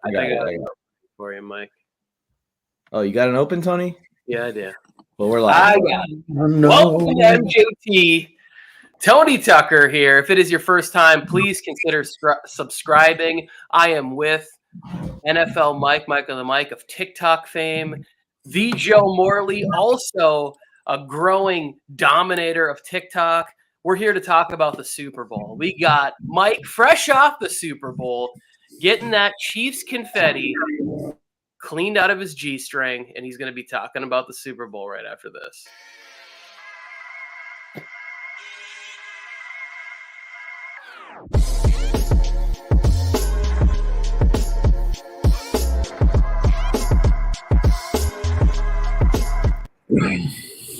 I got it for you, Mike. Oh, you got an open, Tony? Yeah, I do. Well, we're live. I got it. Welcome to MJT. Tony Tucker here. If it is your first time, please consider subscribing. I am with NFLMike, Michael the Mike of TikTok fame, the Joe Morley, also a growing dominator of TikTok. We're here to talk about the Super Bowl. We got Mike fresh off the Super Bowl, getting that Chiefs confetti cleaned out of his G-string, and he's going to be talking about the Super Bowl right after this.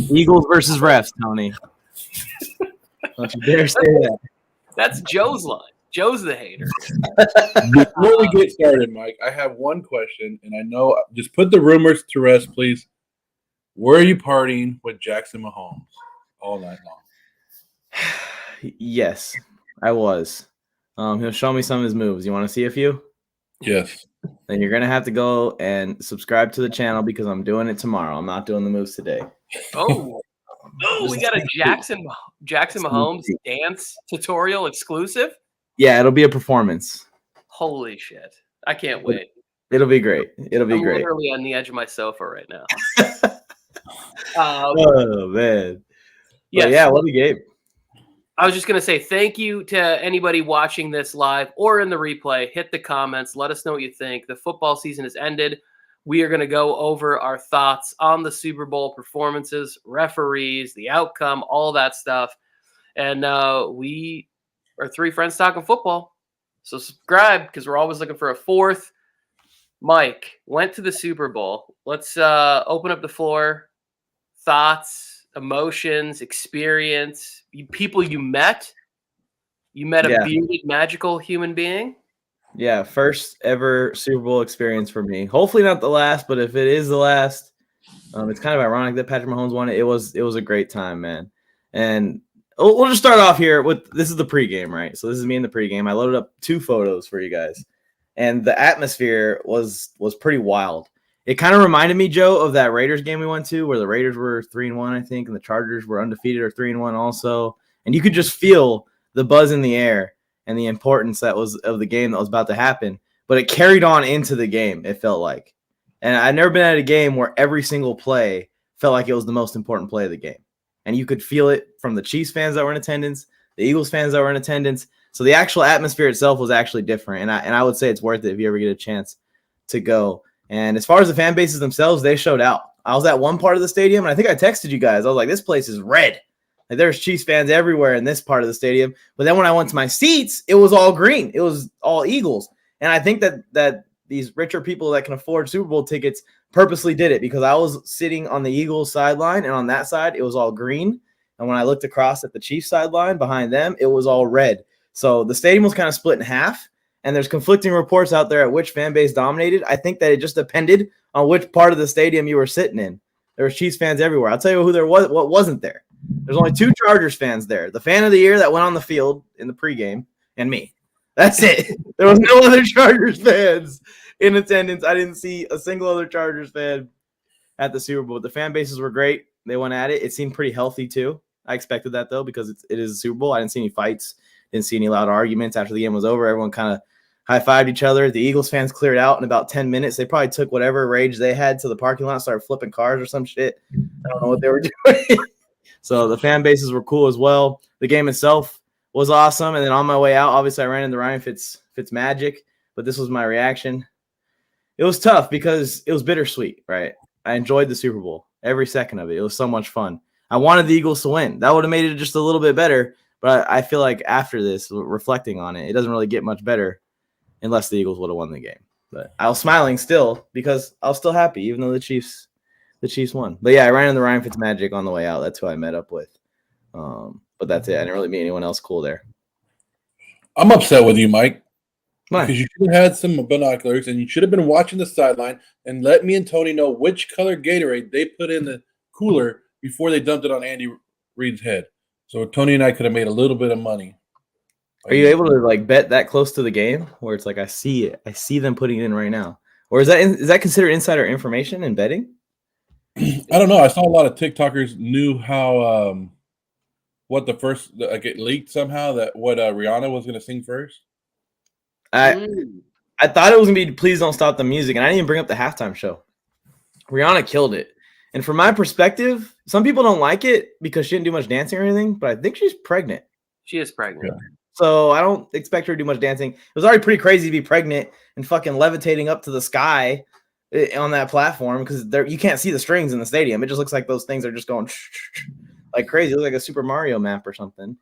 Eagles versus refs, Tony. Don't you dare say that. That's Joe's line. Joe's the hater. Before we get started, Mike, I have one question, and I know just put the rumors to rest, please. Were you partying with Jackson Mahomes all night long? Yes, I was. He'll show me some of his moves. You want to see a few? Yes. Then you're gonna have to go and subscribe to the channel because I'm doing it tomorrow. I'm not doing the moves today. Oh, we got a Jackson Mahomes dance tutorial exclusive. Yeah, it'll be a performance. Holy shit! I can't wait. It'll be great. I'm literally on the edge of my sofa right now. Oh man! Yes. Yeah, what a game! I was just going to say thank you to anybody watching this live or in the replay. Hit the comments. Let us know what you think. The football season has ended. We are going to go over our thoughts on the Super Bowl performances, referees, the outcome, all that stuff. And we are three friends talking football. So subscribe because we're always looking for a fourth. Mike went to the Super Bowl. Let's open up the floor. Thoughts, emotions, experience, people you met. You met a bearded, magical human being. Yeah, first ever Super Bowl experience for me. Hopefully not the last, but if it is the last, it's kind of ironic that Patrick Mahomes won it. It was a great time, man. And we'll just start off here with this is the pregame, right? So this is me in the pregame. I loaded up 2 photos for you guys, and the atmosphere was pretty wild. It kind of reminded me, Joe, of that Raiders game we went to where the Raiders were 3-1, I think, and the Chargers were undefeated or 3-1 also. And you could just feel the buzz in the air and the importance that was of the game that was about to happen. But it carried on into the game, it felt like. And I've never been at a game where every single play felt like it was the most important play of the game. And you could feel it from the Chiefs fans that were in attendance, the Eagles fans that were in attendance. So the actual atmosphere itself was actually different. And I would say it's worth it if you ever get a chance to go. And as far as the fan bases themselves, they showed out. I was at one part of the stadium, and I think I texted you guys. I was like, this place is red. Like, there's Chiefs fans everywhere in this part of the stadium. But then when I went to my seats, it was all green. It was all Eagles. And I think that these richer people that can afford Super Bowl tickets purposely did it because I was sitting on the Eagles sideline, and on that side, it was all green. And when I looked across at the Chiefs sideline behind them, it was all red. So the stadium was kind of split in half. And there's conflicting reports out there at which fan base dominated. I think that it just depended on which part of the stadium you were sitting in. There were Chiefs fans everywhere. I'll tell you who there was, what wasn't there. There's only 2 Chargers fans there. The fan of the year that went on the field in the pregame and me. That's it. There was no other Chargers fans in attendance. I didn't see a single other Chargers fan at the Super Bowl. The fan bases were great. They went at it. It seemed pretty healthy too. I expected that though because it is a Super Bowl. I didn't see any fights. Didn't see any loud arguments after the game was over. Everyone kind of high-fived each other. The Eagles fans cleared out in about 10 minutes. They probably took whatever rage they had to the parking lot and started flipping cars or some shit. I don't know what they were doing. So the fan bases were cool as well. The game itself was awesome. And then on my way out, obviously I ran into Ryan Fitzmagic, but this was my reaction. It was tough because it was bittersweet, right? I enjoyed the Super Bowl, every second of it. It was so much fun. I wanted the Eagles to win. That would have made it just a little bit better. But I feel like after this, reflecting on it, it doesn't really get much better unless the Eagles would have won the game. But I was smiling still because I was still happy, even though the Chiefs won. But yeah, I ran into Ryan Fitzmagic on the way out. That's who I met up with. But that's it. I didn't really meet anyone else cool there. I'm upset with you, Mike. Why? Because you should have had some binoculars and you should have been watching the sideline and let me and Tony know which color Gatorade they put in the cooler before they dumped it on Andy Reid's head. So Tony and I could have made a little bit of money. Are you able to like bet that close to the game where it's like I see it, I see them putting it in right now, or is that considered insider information in betting? I don't know. I saw a lot of TikTokers knew how what the first like it leaked somehow that what Rihanna was going to sing first. I thought it was gonna be "Please Don't Stop the Music," and I didn't even bring up the halftime show. Rihanna killed it, and from my perspective, some people don't like it because she didn't do much dancing or anything, but I think she's pregnant. She is pregnant. Yeah. So I don't expect her to do much dancing. It was already pretty crazy to be pregnant and fucking levitating up to the sky on that platform because you can't see the strings in the stadium. It just looks like those things are just going like crazy. It looks like a Super Mario map or something.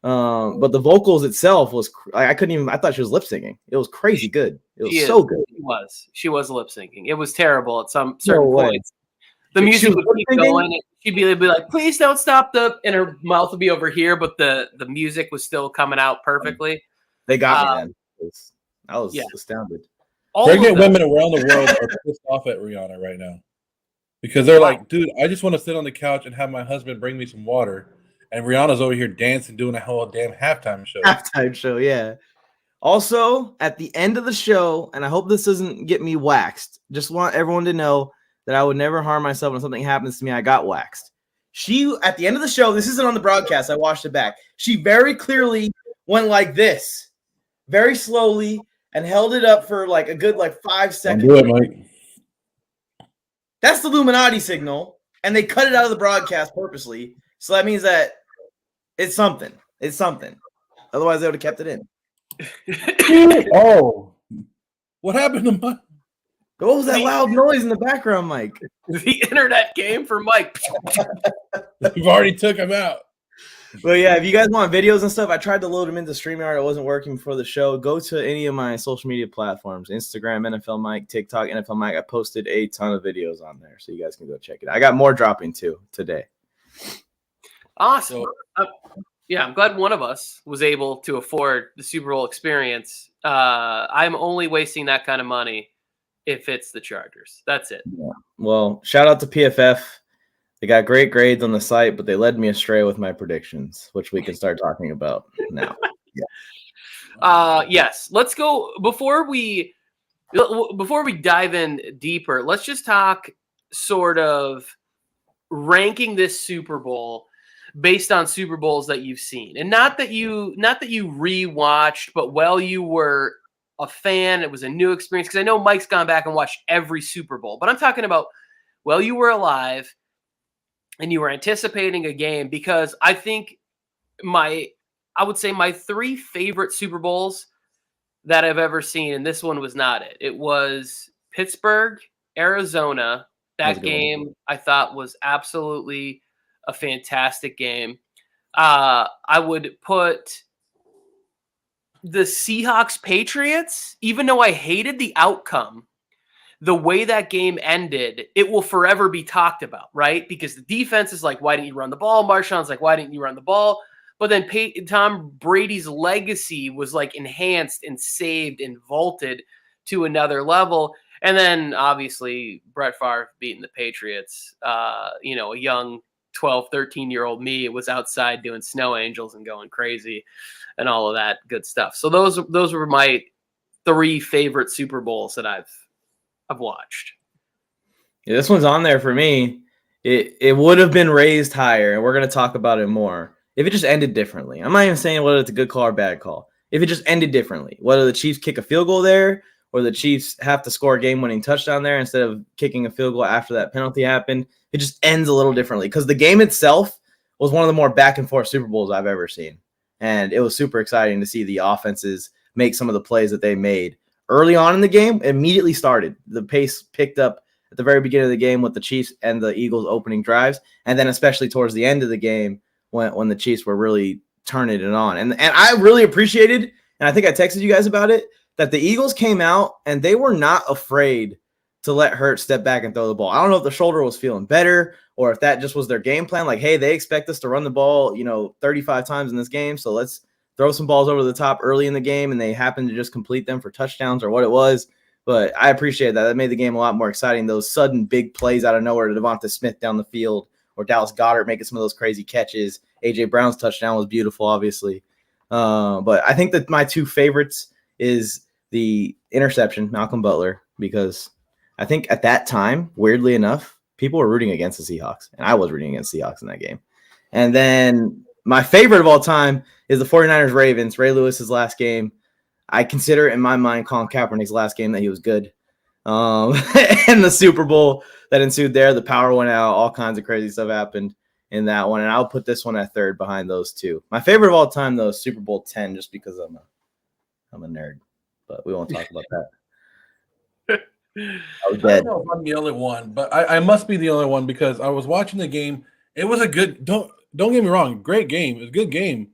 But the vocals itself was I couldn't even. I thought she was lip syncing. It was crazy good. It was so good. She was lip syncing. It was terrible at some certain points. The music would keep going. She'd be like, "Please don't stop and her mouth would be over here, but the music was still coming out perfectly. They got me then. I was astounded. Pregnant women around the world are pissed off at Rihanna right now because they're like, dude, I just want to sit on the couch and have my husband bring me some water. And Rihanna's over here dancing, doing a whole damn halftime show. Halftime show, yeah. Also, at the end of the show, and I hope this doesn't get me waxed, just want everyone to know that I would never harm myself when something happens to me. I got waxed. She, at the end of the show, this isn't on the broadcast. I watched it back. She very clearly went like this, very slowly, and held it up for like a good 5 seconds. Do it, Mike. That's the Illuminati signal, and they cut it out of the broadcast purposely. So that means that it's something. It's something. Otherwise, they would have kept it in. Oh, what happened to Mike? What was that loud noise in the background, Mike? The internet came for Mike. We've already took him out. Well, yeah, if you guys want videos and stuff, I tried to load them into StreamYard. It wasn't working before the show. Go to any of my social media platforms, Instagram, NFLMike, TikTok, NFLMike. I posted a ton of videos on there, so you guys can go check it out. I got more dropping, too, today. Awesome. I'm glad one of us was able to afford the Super Bowl experience. I'm only wasting that kind of money if it's the Chargers. That's it. Yeah. Well, shout out to PFF. They got great grades on the site, but they led me astray with my predictions, which we can start talking about now. Yes. Let's go before we dive in deeper. Let's just talk sort of ranking this Super Bowl based on Super Bowls that you've seen, and not that you rewatched, but while you were a fan, it was a new experience. Because I know Mike's gone back and watched every Super Bowl, but I'm talking about while you were alive and you were anticipating a game. Because I think I would say my 3 favorite Super Bowls that I've ever seen, and this one was not it. It was Pittsburgh, Arizona. That game I thought was absolutely a fantastic game. I would put the Seahawks Patriots, even though I hated the outcome, the way that game ended, it will forever be talked about, right? Because the defense is like, why didn't you run the ball? Marshawn's like, why didn't you run the ball? But then Tom Brady's legacy was like enhanced and saved and vaulted to another level. And then obviously Brett Favre beating the Patriots, a young 12, 13-year-old me was outside doing snow angels and going crazy and all of that good stuff. So those were my 3 favorite Super Bowls that I've watched. Yeah, this one's on there for me. It would have been raised higher, and we're going to talk about it more if it just ended differently. I'm not even saying whether it's a good call or bad call. If it just ended differently, whether the Chiefs kick a field goal there or the Chiefs have to score a game-winning touchdown there instead of kicking a field goal after that penalty happened, it just ends a little differently because the game itself was one of the more back-and-forth Super Bowls I've ever seen. And it was super exciting to see the offenses make some of the plays that they made. Early on in the game, immediately started. The pace picked up at the very beginning of the game with the Chiefs and the Eagles opening drives, and then especially towards the end of the game when the Chiefs were really turning it on. And I really appreciated, and I think I texted you guys about it, that the Eagles came out and they were not afraid to let Hurts step back and throw the ball. I don't know if the shoulder was feeling better or if that just was their game plan. Like, hey, they expect us to run the ball, 35 times in this game, so let's throw some balls over the top early in the game, and they happened to just complete them for touchdowns or what it was. But I appreciate that. That made the game a lot more exciting. Those sudden big plays out of nowhere to Devonta Smith down the field or Dallas Goedert making some of those crazy catches. A.J. Brown's touchdown was beautiful, obviously. But I think that my two favorites is the interception, Malcolm Butler, because I think at that time, weirdly enough, people were rooting against the Seahawks, and I was rooting against the Seahawks in that game. And then my favorite of all time is the 49ers Ravens, Ray Lewis's last game. I consider it in my mind Colin Kaepernick's last game that he was good. And the Super Bowl that ensued there, the power went out, all kinds of crazy stuff happened in that one. And I'll put this one at third behind those two. My favorite of all time, though, is Super Bowl 10, just because I'm a nerd. But we won't talk about that. I don't know if I'm the only one, but I must be the only one because I was watching the game. It was a good don't get me wrong, great game. It was a good game,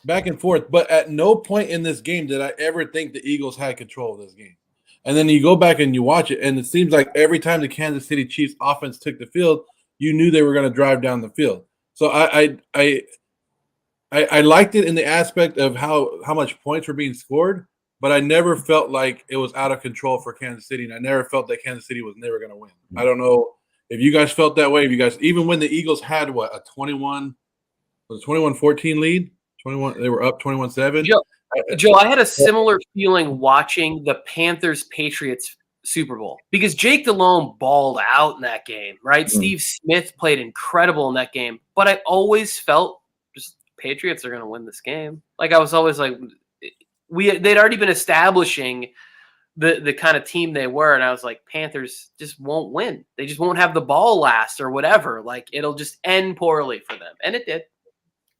back and forth. But at no point in this game did I ever think the Eagles had control of this game. And then you go back and you watch it, and it seems like every time the Kansas City Chiefs offense took the field, you knew they were going to drive down the field. So I liked it in the aspect of how much points were being scored, but I never felt like it was out of control for Kansas City, and I never felt that Kansas City was never going to win. I don't know if you guys felt that way. If you guys, even when the Eagles had a 21-14 lead, 21, they were up 21-7. Joe, I had a similar feeling watching the Panthers-Patriots Super Bowl because Jake Delhomme balled out in that game, right? Steve Smith played incredible in that game, but I always felt just Patriots are going to win this game. Like I was always like, they'd already been establishing the kind of team they were, and I was like, Panthers just won't win. They just won't have the ball last or whatever. Like it'll just end poorly for them, and it did.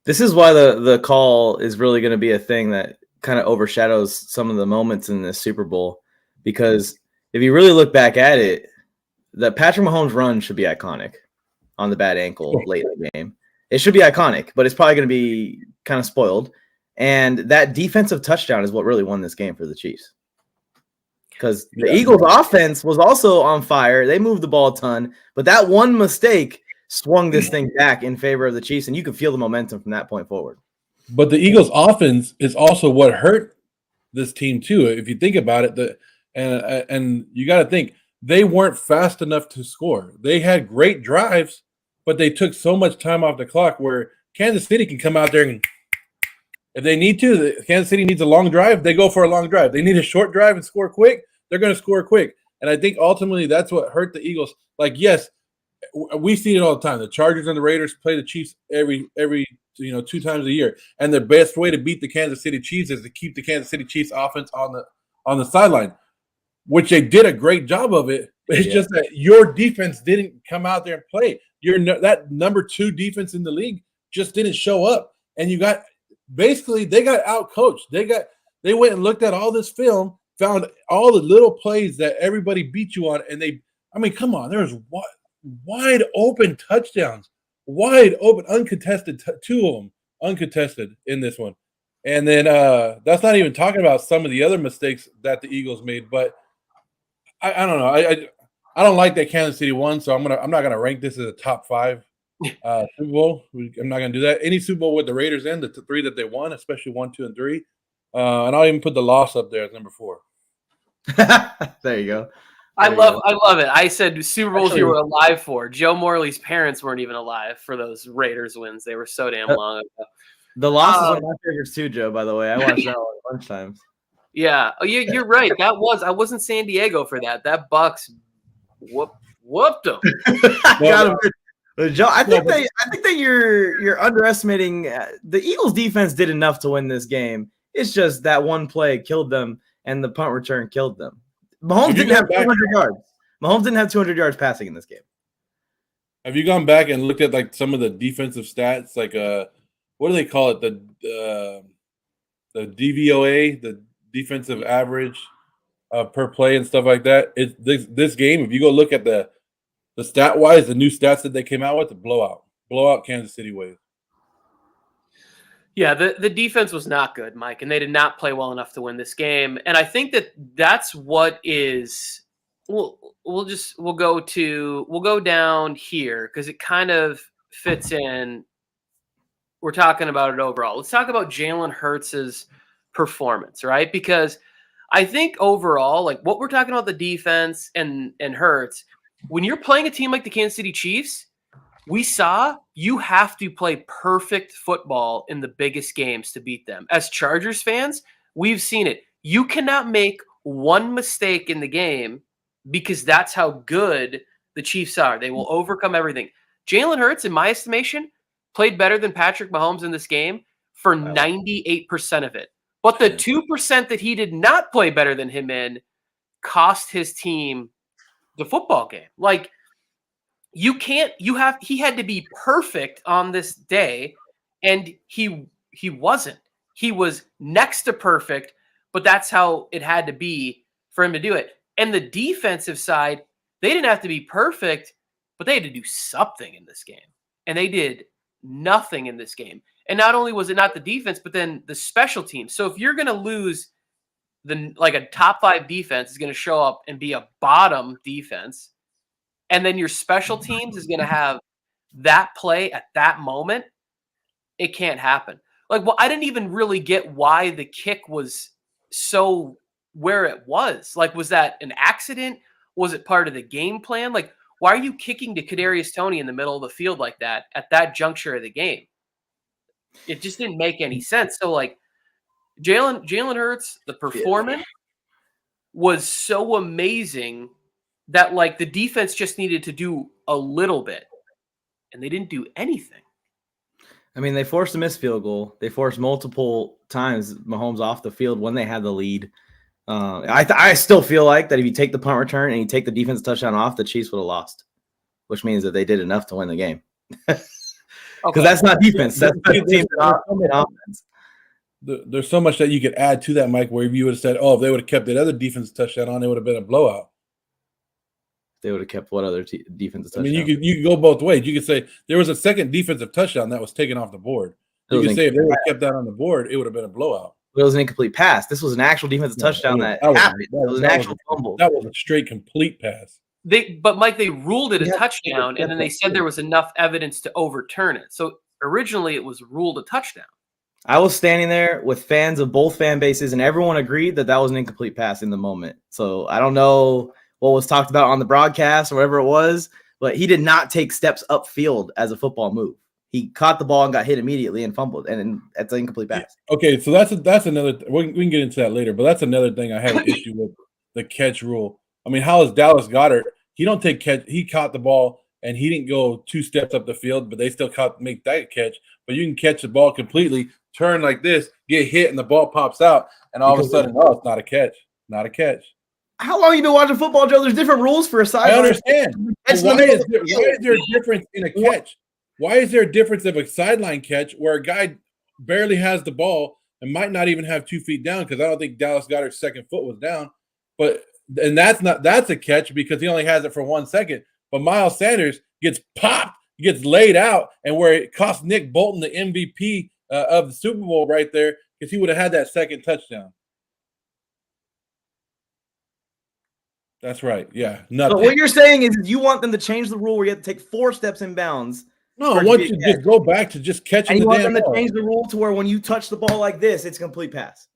This is why the call is really going to be a thing that kind of overshadows some of the moments in this Super Bowl, because if you really look back at it, the Patrick Mahomes run should be iconic on the bad ankle late in the game. It should be iconic, but it's probably going to be kind of spoiled. And that defensive touchdown is what really won this game for the Chiefs. Because the Eagles offense was also on fire. They moved the ball a ton, but that one mistake swung this thing back in favor of the Chiefs, and you could feel the momentum from that point forward. But the Eagles' offense is also what hurt this team too. If you think about it, and you got to think they weren't fast enough to score. They had great drives, but they took so much time off the clock. Where Kansas City can come out there and, if they need to, Kansas City needs a long drive, they go for a long drive. They need a short drive and score quick, they're going to score quick. And I think ultimately that's what hurt the Eagles. Like, yes, we see it all the time. The Chargers and the Raiders play the Chiefs every 2 times a year, and the best way to beat the Kansas City Chiefs is to keep the Kansas City Chiefs offense on the sideline, which they did a great job of it. But it's just that your defense didn't come out there and play. That number 2 defense in the league just didn't show up, and you got basically they got out coached. They went and looked at all this film, found all the little plays that everybody beat you on, and come on, there's wide open touchdowns. Wide open, uncontested, 2 of them uncontested in this one. And then that's not even talking about some of the other mistakes that the Eagles made. But I don't know. I don't like that Kansas City won, so I'm not gonna rank this as a top 5 Super Bowl. I'm not gonna do that. Any Super Bowl with the Raiders in the 3 that they won, especially 1, 2, and 3. And I'll even put the loss up there as number 4. There you go. I love it. I said Super Bowls you were alive for. Joe Morley's parents weren't even alive for those Raiders wins. They were so damn long ago. The loss is one of my favorites too, Joe, by the way. I watched that one lunchtimes. Yeah. Oh, you're right. I was in San Diego for that. That Bucks whooped them. Got him. Joe, I think that you're underestimating the Eagles defense did enough to win this game. It's just that one play killed them and the punt return killed them. Mahomes didn't have 200 yards. Mahomes didn't have 200 yards passing in this game. Have you gone back and looked at like some of the defensive stats? Like what do they call it? The DVOA, the defensive average per play and stuff like that. It's this game. If you go look at the stat wise, the new stats that they came out with, the blowout Kansas City ways. Yeah, the defense was not good, Mike, and they did not play well enough to win this game. And I think that's what is. We'll go down here because it kind of fits in. We're talking about it overall. Let's talk about Jalen Hurts' performance, right? Because I think overall, like what we're talking about, the defense and Hurts, when you're playing a team like the Kansas City Chiefs, we saw you have to play perfect football in the biggest games to beat them. As Chargers fans, we've seen it. You cannot make one mistake in the game because that's how good the Chiefs are. They will overcome everything. Jalen Hurts, in my estimation, played better than Patrick Mahomes in this game for 98% of it. But the 2% that he did not play better than him in cost his team the football game. Like, he had to be perfect on this day, and he wasn't. He was next to perfect, but that's how it had to be for him to do it. And the defensive side, they didn't have to be perfect, but they had to do something in this game. And they did nothing in this game. And not only was it not the defense, but then the special teams. So if you're going to lose a top 5 defense is going to show up and be a bottom defense, and then your special teams is going to have that play at that moment, it can't happen. Like, well, I didn't even really get why the kick was so where it was. Like, was that an accident? Was it part of the game plan? Like, why are you kicking to Kadarius Toney in the middle of the field like that at that juncture of the game? It just didn't make any sense. So, like, Jalen Hurts, the performance was so amazing that, like, the defense just needed to do a little bit, and they didn't do anything. I mean, they forced a missed field goal. They forced multiple times Mahomes off the field when they had the lead. I still feel like that if you take the punt return and you take the defense touchdown off, the Chiefs would have lost, which means that they did enough to win the game. Because that's not defense. That's offense. There's so much that you could add to that, Mike, where you would have said, oh, if they would have kept that other defense touchdown on, it would have been a blowout. They would have kept what other defensive touchdown? I mean, you could go both ways. You could say there was a second defensive touchdown that was taken off the board. You could say if they would have kept that on the board, it would have been a blowout. It was an incomplete pass. This was an actual defensive touchdown that happened. It was an actual fumble. That was a straight complete pass. But Mike, they ruled it a touchdown, and then they said there was enough evidence to overturn it. So originally it was ruled a touchdown. I was standing there with fans of both fan bases, and everyone agreed that was an incomplete pass in the moment. So I don't know what was talked about on the broadcast or whatever it was, but he did not take steps upfield as a football move. He caught the ball and got hit immediately and fumbled, and that's an incomplete pass. Okay, so that's another. We can get into that later, but that's another thing I have an issue with the catch rule. I mean, how is Dallas Goedert? He don't take catch. He caught the ball and he didn't go 2 steps up the field, but they still make that catch. But you can catch the ball completely, turn like this, get hit, and the ball pops out, and all of a sudden, oh, it's not a catch. Not a catch. How long have you been watching football, Joe? There's different rules for a sideline. I understand. Why is there a difference in a catch? Why is there a difference of a sideline catch where a guy barely has the ball and might not even have 2 feet down? Because I don't think Dallas Goedert's second foot was down. That's a catch because he only has it for 1 second. But Miles Sanders gets popped, gets laid out, and where it cost Nick Bolton the MVP of the Super Bowl right there because he would have had that second touchdown. That's right. Yeah. Nothing. But what you're saying is you want them to change the rule where you have to take 4 steps in bounds. No, I want you to just go back to just catching the damn ball. And you want them to change the rule to where when you touch the ball like this, it's a complete pass.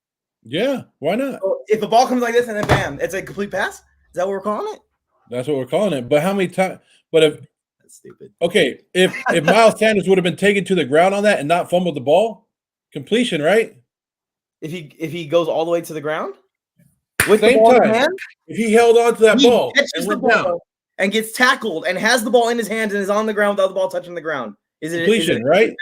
Yeah, why not? So if the ball comes like this and then bam, it's a complete pass? Is that what we're calling it? That's what we're calling it. But how many times? But if that's stupid. Okay, if Miles Sanders would have been taken to the ground on that and not fumbled the ball, completion, right? If he goes all the way to the ground with Same the ball time. in hand, if he held on to that ball and went down and gets tackled and has the ball in his hands and is on the ground without the ball touching the ground, is it completion, right?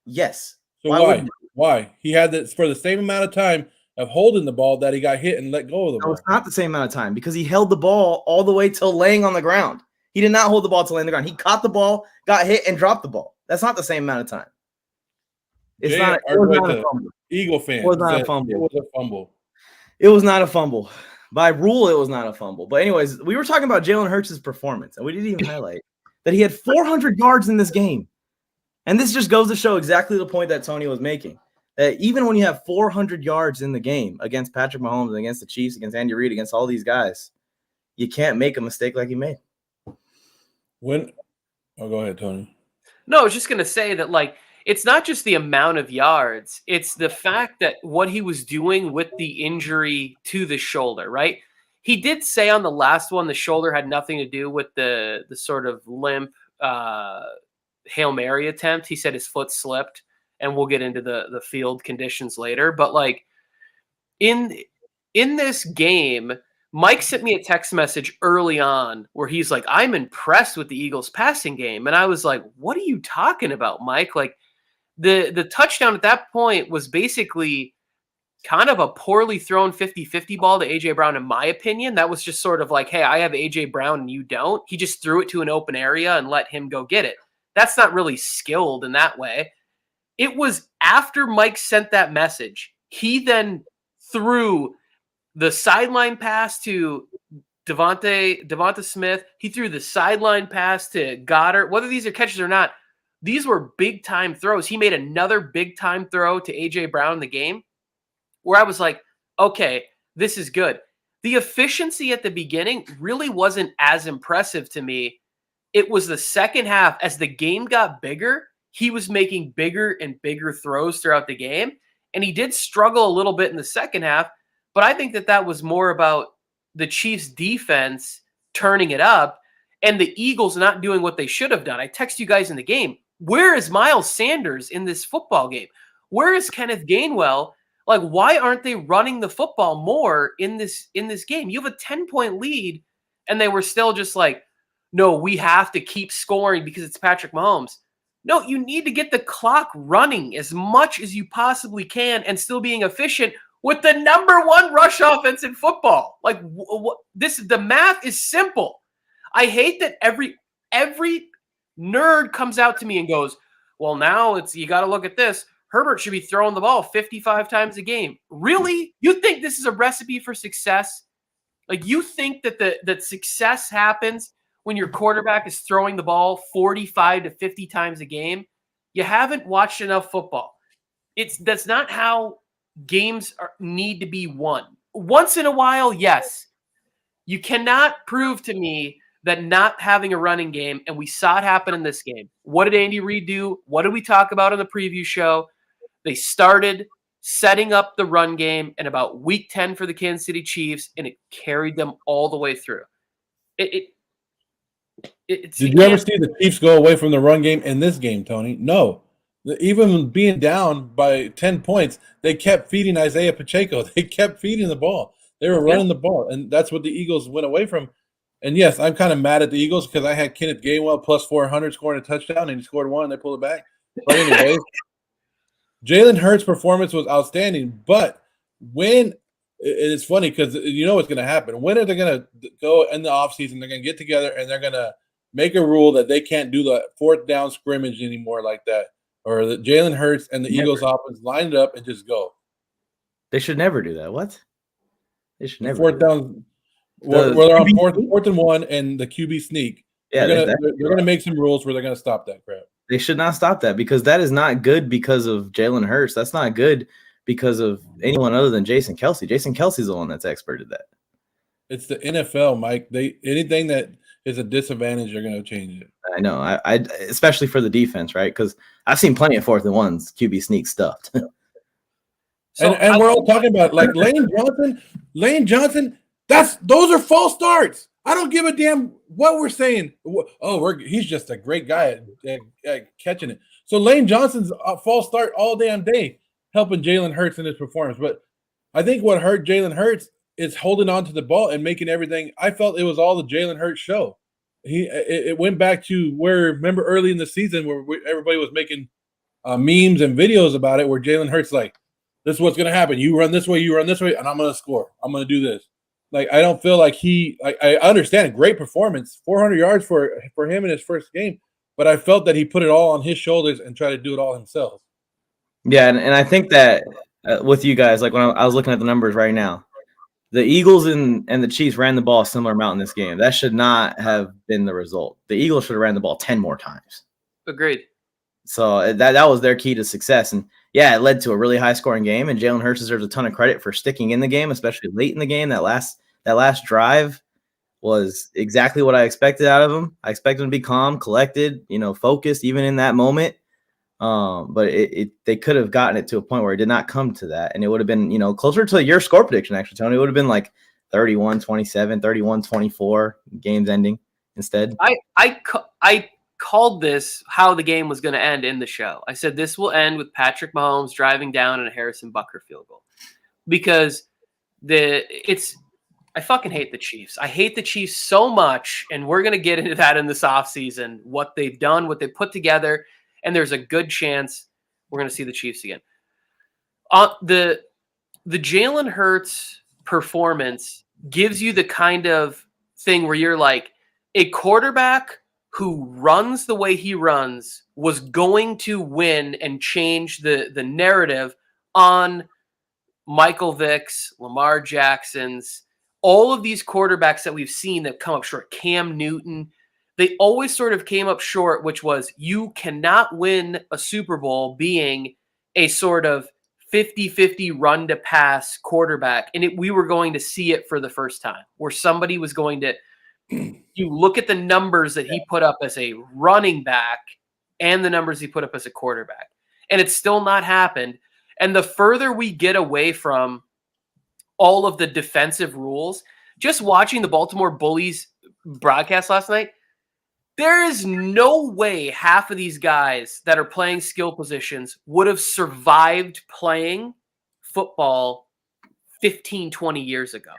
Yes. So why? He had this for the same amount of time of holding the ball that he got hit and let go of the ball. No, it's not the same amount of time because he held the ball all the way till laying on the ground. He did not hold the ball till laying on the ground. He caught the ball, got hit, and dropped the ball. That's not the same amount of time. It's not a fumble. Eagle fan. It was not a fumble. It was a fumble. It was not a fumble. By rule, it was not a fumble. But anyways, we were talking about Jalen Hurts' performance, and we didn't even highlight that he had 400 yards in this game. And this just goes to show exactly the point that Tony was making. That even when you have 400 yards in the game against Patrick Mahomes and against the Chiefs, against Andy Reid, against all these guys, you can't make a mistake like he made. Go ahead, Tony. No, I was just going to say that, like, it's not just the amount of yards. It's the fact that what he was doing with the injury to the shoulder, right? He did say on the last one the shoulder had nothing to do with the sort of limp Hail Mary attempt. He said his foot slipped, and we'll get into the field conditions later. But like in this game, Mike sent me a text message early on where he's like, I'm impressed with the Eagles passing game. And I was like, what are you talking about, Mike? Like the touchdown at that point was basically kind of a poorly thrown 50-50 ball to A.J. Brown, in my opinion. That was just sort of like, hey, I have A.J. Brown and you don't. He just threw it to an open area and let him go get it. That's not really skilled in that way. It was after Mike sent that message, he then threw the sideline pass to Devonta Smith. He threw the sideline pass to Goddard. Whether these are catches or not, these were big-time throws. He made another big-time throw to A.J. Brown in the game where I was like, okay, this is good. The efficiency at the beginning really wasn't as impressive to me. It was the second half. As the game got bigger, he was making bigger and bigger throws throughout the game. And he did struggle a little bit in the second half. But I think that was more about the Chiefs' defense turning it up and the Eagles not doing what they should have done. I text you guys in the game. Where is Miles Sanders in this football game? Where is Kenneth Gainwell? Like, why aren't they running the football more in this game? You have a 10-point lead, and they were still just like, no, we have to keep scoring because it's Patrick Mahomes. No, you need to get the clock running as much as you possibly can and still being efficient with the number one rush offense in football. Like, the math is simple. I hate that every nerd comes out to me and goes, well, now you got to look at this. Herbert should be throwing the ball 55 times a game. Really? You think this is a recipe for success? Like, you think that success happens when your quarterback is throwing the ball 45 to 50 times a game? You haven't watched enough football. That's not how games need to be won. Once in a while, yes. You cannot prove to me that not having a running game, and we saw it happen in this game. What did Andy Reid do? What did we talk about in the preview show? They started setting up the run game in about week 10 for the Kansas City Chiefs, and it carried them all the way through. Did you ever see the Chiefs go away from the run game in this game, Tony? No. Even being down by 10 points, they kept feeding Isaiah Pacheco. They kept feeding the ball. They were running the ball, and that's what the Eagles went away from. And, yes, I'm kind of mad at the Eagles because I had Kenneth Gainwell plus 400 scoring a touchdown, and he scored one, and they pulled it back. But anyways, Jalen Hurts' performance was outstanding. But it's funny because you know what's going to happen. When are they going to go in the offseason? They're going to get together, and they're going to make a rule that they can't do the fourth down scrimmage anymore like that, or that Jalen Hurts and the Eagles offense line it up and just go. They should never do that. What? They should never. Fourth down. Where they're on fourth and one and the QB sneak. Yeah, they're going to make some rules where they're going to stop that crap. They should not stop that because that is not good because of Jalen Hurts. That's not good because of anyone other than Jason Kelce. Jason Kelce's the one that's expert at that. It's the NFL, Mike. Anything that is a disadvantage, they're going to change it. I know. I especially for the defense, right? Because I've seen plenty of fourth and ones QB sneak stuffed. And we're all talking about like Lane Johnson. Those are false starts. I don't give a damn what we're saying. He's just a great guy at catching it. So Lane Johnson's a false start all damn day, helping Jalen Hurts in his performance. But I think what hurt Jalen Hurts is holding on to the ball and making everything. I felt it was all the Jalen Hurts show. It went back to where, remember early in the season where everybody was making memes and videos about it, where Jalen Hurts like, this is what's going to happen. You run this way, and I'm going to score. I'm going to do this. Like, I don't feel like I understand a great performance, 400 yards for him in his first game, but I felt that he put it all on his shoulders and tried to do it all himself. Yeah, and I think that with you guys, like when I was looking at the numbers right now, the Eagles and the Chiefs ran the ball a similar amount in this game. That should not have been the result. The Eagles should have ran the ball 10 more times. Agreed. So that was their key to success. And, yeah, it led to a really high-scoring game, and Jalen Hurts deserves a ton of credit for sticking in the game, especially late in the game. That last drive was exactly what I expected out of him. I expected him to be calm, collected, focused even in that moment. But they could have gotten it to a point where it did not come to that, and it would have been, closer to your score prediction, actually, Tony. It would have been like 31-27, 31-24, games ending instead. I called this how the game was going to end in the show. I said this will end with Patrick Mahomes driving down and a Harrison Butker field goal, because I fucking hate the Chiefs. I hate the Chiefs so much, and we're going to get into that in this offseason, what they've done, what they put together, and there's a good chance we're going to see the Chiefs again. The Jalen Hurts performance gives you the kind of thing where you're like, a quarterback who runs the way he runs was going to win and change the narrative on Michael Vick's, Lamar Jackson's, all of these quarterbacks that we've seen that come up short, Cam Newton, they always sort of came up short, which was you cannot win a Super Bowl being a sort of 50-50 run to pass quarterback. And we were going to see it for the first time, where somebody was going to, you look at the numbers that he put up as a running back and the numbers he put up as a quarterback. And it's still not happened. And the further we get away from all of the defensive rules, just watching the Baltimore Bullies broadcast last night, there is no way half of these guys that are playing skill positions would have survived playing football 15, 20 years ago.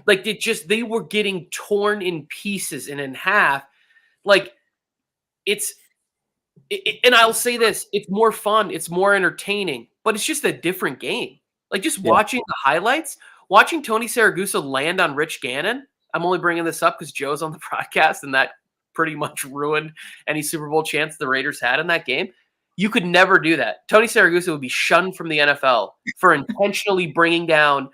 Like, they were getting torn in pieces and in half. Like, and I'll say this, it's more fun, it's more entertaining, but it's just a different game. Like, just watching the highlights, watching Tony Siragusa land on Rich Gannon. I'm only bringing this up because Joe's on the broadcast, and that pretty much ruined any Super Bowl chance the Raiders had in that game. You could never do that. Tony Siragusa would be shunned from the NFL for intentionally bringing down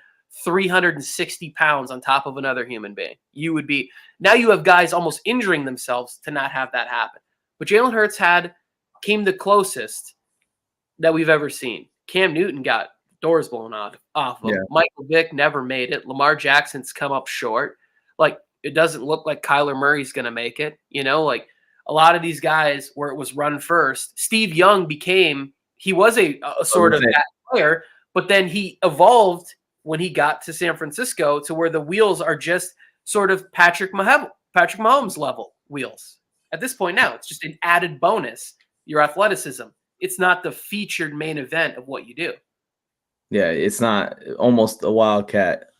360 pounds on top of another human being. Now you have guys almost injuring themselves to not have that happen. But Jalen Hurts came the closest that we've ever seen. Cam Newton got doors blown off of him. Yeah. Michael Vick never made it. Lamar Jackson's come up short. Like, it doesn't look like Kyler Murray's going to make it. You know, like a lot of these guys where it was run first. Steve Young he was a sort of that player, but then he evolved when he got to San Francisco to where the wheels are just sort of Patrick Mahomes level wheels. At this point now, it's just an added bonus, your athleticism. It's not the featured main event of what you do. Yeah, it's not almost a wildcat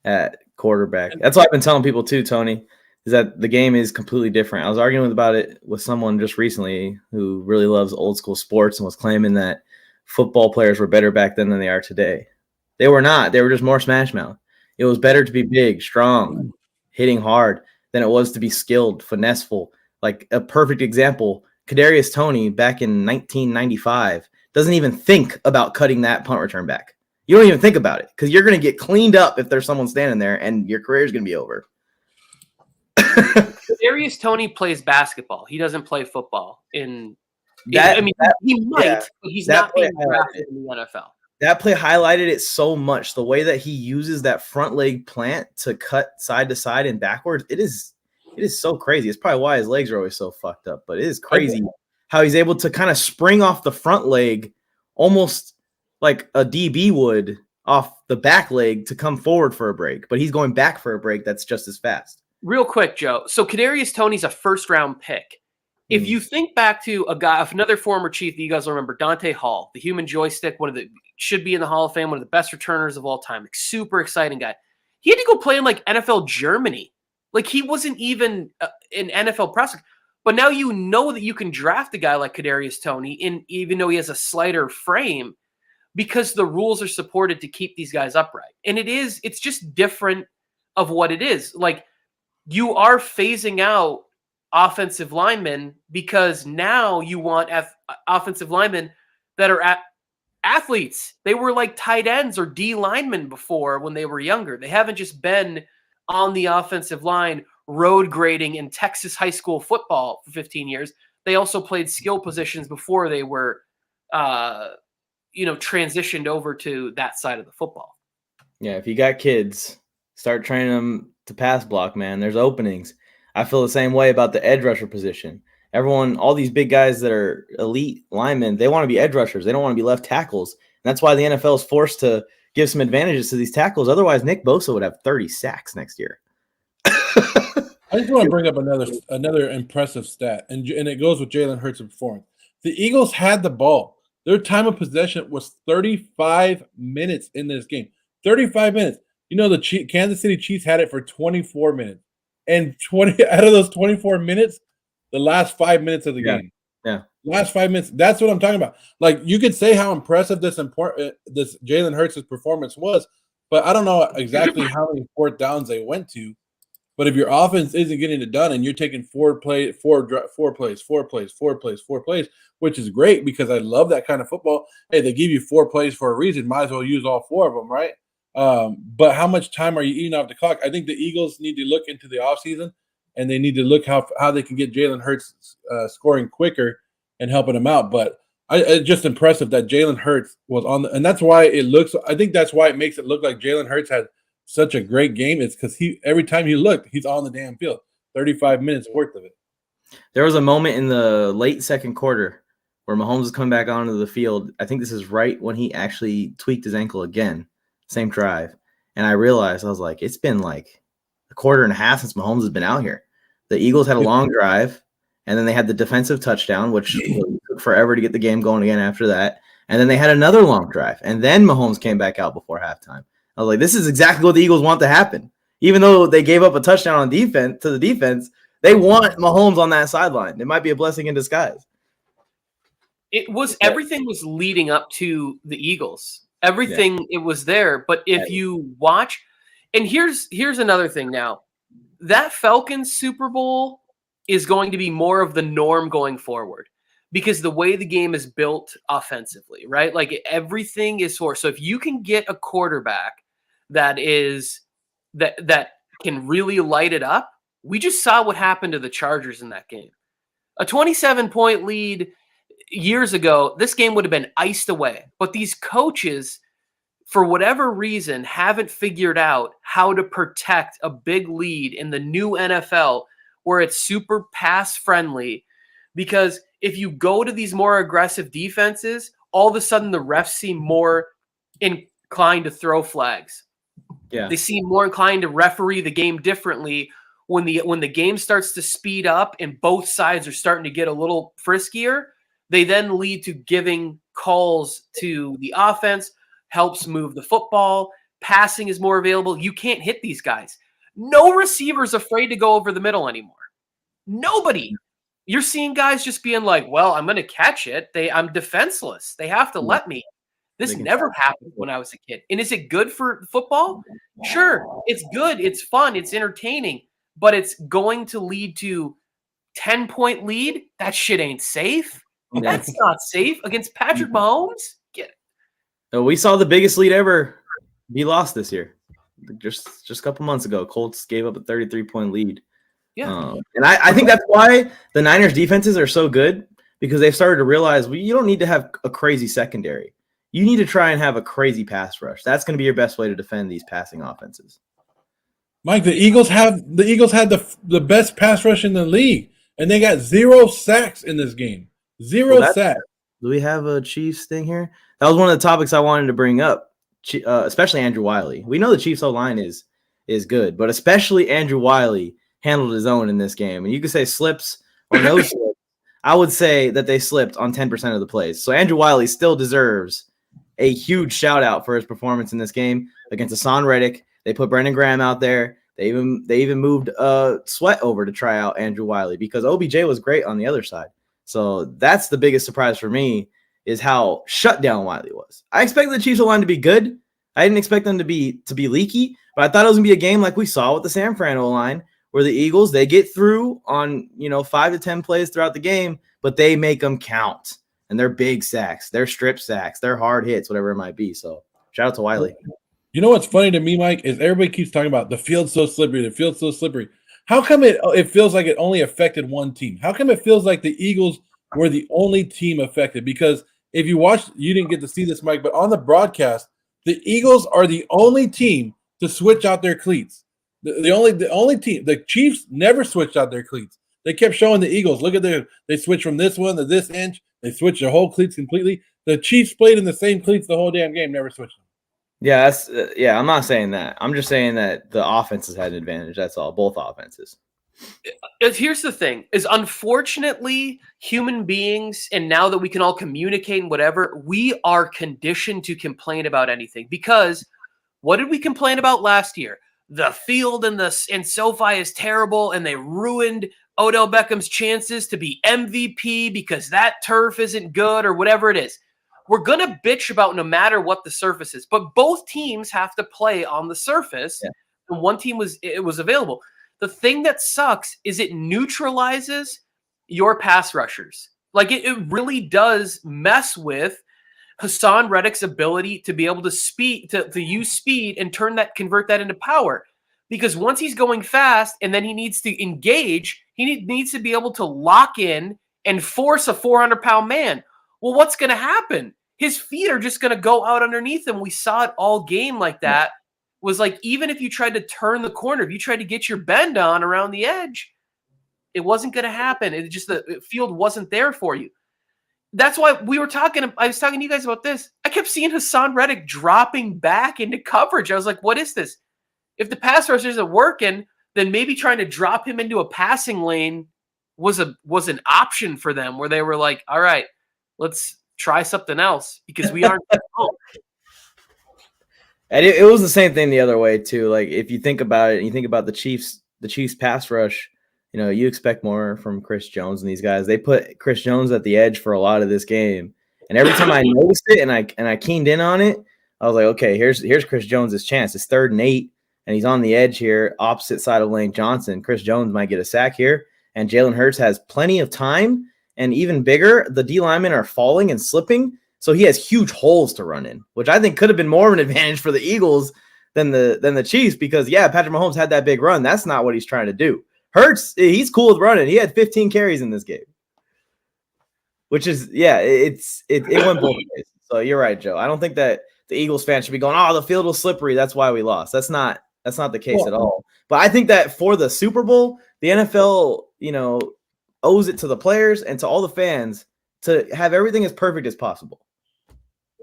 at quarterback. That's what I've been telling people too, Tony, is that the game is completely different. I was arguing about it with someone just recently who really loves old school sports and was claiming that football players were better back then than they are today. They were not. They were just more smash mouth. It was better to be big, strong, hitting hard than it was to be skilled, finesseful. Like a perfect example, Kadarius Toney back in 1995 doesn't even think about cutting that punt return back. You don't even think about it because you're going to get cleaned up if there's someone standing there and your career is going to be over. Kadarius Toney plays basketball. He doesn't play football. He might, but he's not being drafted in the NFL. That play highlighted it so much. The way that he uses that front leg plant to cut side to side and backwards, it is so crazy. It's probably why his legs are always so fucked up. But it is crazy how he's able to kind of spring off the front leg almost like a DB would off the back leg to come forward for a break. But he's going back for a break that's just as fast. Real quick, Joe. So Kadarius Toney's a first-round pick. If you think back to another former Chief that you guys will remember, Dante Hall, the human joystick, should be in the Hall of Fame, one of the best returners of all time, like, super exciting guy. He had to go play in like NFL Germany. Like, he wasn't even an NFL prospect. But now you know that you can draft a guy like Kadarius Toney, even though he has a slighter frame, because the rules are supported to keep these guys upright. And it's just different of what it is. Like, you are phasing out offensive linemen because now you want offensive linemen that are athletes. They were like tight ends or D linemen before when they were younger. They haven't just been on the offensive line road grading in Texas high school football for 15 years. They also played skill positions before they were, transitioned over to that side of the football. Yeah, if you got kids, start training them to pass block, man. There's openings. I feel the same way about the edge rusher position. All these big guys that are elite linemen, they want to be edge rushers. They don't want to be left tackles. And that's why the NFL is forced to give some advantages to these tackles. Otherwise, Nick Bosa would have 30 sacks next year. I just want to bring up another impressive stat, and it goes with Jalen Hurts' performance. The Eagles had the ball. Their time of possession was 35 minutes in this game. 35 minutes. You know, the Kansas City Chiefs had it for 24 minutes. And 20 out of those 24 minutes, the last 5 minutes of the game. Yeah. Last 5 minutes. That's what I'm talking about. Like, you could say how impressive this Jalen Hurts' performance was, but I don't know exactly how many fourth downs they went to. But if your offense isn't getting it done and you're taking four plays, which is great because I love that kind of football. Hey, they give you 4 plays for a reason. Might as well use all 4 of them, right? But how much time are you eating off the clock? I think the Eagles need to look into the offseason, and they need to look how they can get Jalen Hurts scoring quicker and helping him out. But it's just impressive that Jalen Hurts was on and that's why it looks – I think that's why it makes it look like Jalen Hurts had such a great game. It's because every time he looked, he's on the damn field. 35 minutes worth of it. There was a moment in the late second quarter where Mahomes is coming back onto the field. I think this is right when he actually tweaked his ankle again, same drive. And I realized, I was like, it's been like a quarter and a half since Mahomes has been out here. The Eagles had a long drive, and then they had the defensive touchdown, which took forever to get the game going again after that. And then they had another long drive, and then Mahomes came back out before halftime. I was like, this is exactly what the Eagles want to happen. Even though they gave up a touchdown on defense to the defense, they want Mahomes on that sideline. It might be a blessing in disguise. Everything was leading up to the Eagles. Everything it was there. But if you watch, and here's another thing now, that Falcons Super Bowl is going to be more of the norm going forward because the way the game is built offensively, right? Like everything is for. So if you can get a quarterback that can really light it up, we just saw what happened to the Chargers in that game. A 27-point lead years ago, this game would have been iced away. But these coaches, for whatever reason, haven't figured out how to protect a big lead in the new NFL where it's super pass-friendly. Because if you go to these more aggressive defenses, all of a sudden the refs seem more inclined to throw flags. Yeah. They seem more inclined to referee the game differently when the game starts to speed up and both sides are starting to get a little friskier. They then lead to giving calls to the offense, helps move the football. Passing is more available. You can't hit these guys. No receiver's afraid to go over the middle anymore. Nobody. You're seeing guys just being like, well, I'm going to catch it. I'm defenseless. They have to let me. This never happened when I was a kid. And is it good for football? Sure. It's good. It's fun. It's entertaining. But it's going to lead to 10-point lead. That shit ain't safe. That's not safe against Patrick Mahomes. Get it. We saw the biggest lead ever be lost this year. Just a couple months ago, Colts gave up a 33-point lead. Yeah. And I think that's why the Niners defenses are so good, because they've started to realize you don't need to have a crazy secondary. You need to try and have a crazy pass rush. That's going to be your best way to defend these passing offenses. Mike, the Eagles had the best pass rush in the league, and they got 0 sacks in this game. Zero sacks. Do we have a Chiefs thing here? That was one of the topics I wanted to bring up, especially Andrew Wiley. We know the Chiefs O-line is good, but especially Andrew Wiley handled his own in this game. And you could say slips or no slips. I would say that they slipped on 10% of the plays. So Andrew Wiley still deserves a huge shout out for his performance in this game against Hassan Reddick. They put Brendan Graham out there. They even moved Sweat over to try out Andrew Wiley because OBJ was great on the other side. So that's the biggest surprise for me is how shut down Wiley was. I expected the Chiefs O-line to be good. I didn't expect them to be leaky, but I thought it was going to be a game like we saw with the San Fran O-line where the Eagles, they get through on 5 to 10 plays throughout the game, but they make them count. And they're big sacks, they're strip sacks, they're hard hits, whatever it might be. So shout out to Wiley. You know what's funny to me, Mike, is everybody keeps talking about the field's so slippery, the field's so slippery. How come it feels like it only affected one team? How come it feels like the Eagles were the only team affected? Because if you watched, you didn't get to see this, Mike, but on the broadcast, the Eagles are the only team to switch out their cleats. The only team. The Chiefs never switched out their cleats. They kept showing the Eagles, look at they switched from this one to this inch. They switched their whole cleats completely. The Chiefs played in the same cleats the whole damn game, never switched them. Yeah, I'm not saying that. I'm just saying that the offenses had an advantage. That's all. Both offenses. Here's the thing: is unfortunately human beings, and now that we can all communicate and whatever, we are conditioned to complain about anything. Because what did we complain about last year? The field and SoFi is terrible, and they ruined Odell Beckham's chances to be MVP because that turf isn't good or whatever it is. We're gonna bitch about no matter what the surface is, but both teams have to play on the surface, and one team was available. The thing that sucks is it neutralizes your pass rushers. Like it really does mess with Hassan Reddick's ability to be able to use speed and convert that into power. Because once he's going fast and then he needs to engage, he needs to be able to lock in and force a 400-pound man. Well, what's going to happen? His feet are just going to go out underneath him. We saw it all game like that. Was like, even if you tried to turn the corner, if you tried to get your bend on around the edge, it wasn't going to happen. It just, the field wasn't there for you. That's why I was talking to you guys about this. I kept seeing Hassan Reddick dropping back into coverage. I was like, what is this? If the pass rush isn't working, then maybe trying to drop him into a passing lane was an option for them, where they were like, all right, let's try something else because we aren't at home. And it was the same thing the other way too. Like if you think about it, and you think about the Chiefs pass rush, you know, you expect more from Chris Jones and these guys. They put Chris Jones at the edge for a lot of this game, and every time I noticed it and I keened in on it, I was like, okay, here's Chris Jones' chance. It's 3rd and 8, and he's on the edge here, opposite side of Lane Johnson. Chris Jones might get a sack here, and Jalen Hurts has plenty of time, and even bigger, the D linemen are falling and slipping. So he has huge holes to run in, which I think could have been more of an advantage for the Eagles than the Chiefs, because Patrick Mahomes had that big run. That's not what he's trying to do. Hurts, he's cool with running. He had 15 carries in this game, which is it went both ways. So you're right, Joe. I don't think that the Eagles fans should be going, "Oh, the field was slippery, that's why we lost." That's not the case at all. But I think that for the Super Bowl, the NFL, owes it to the players and to all the fans to have everything as perfect as possible.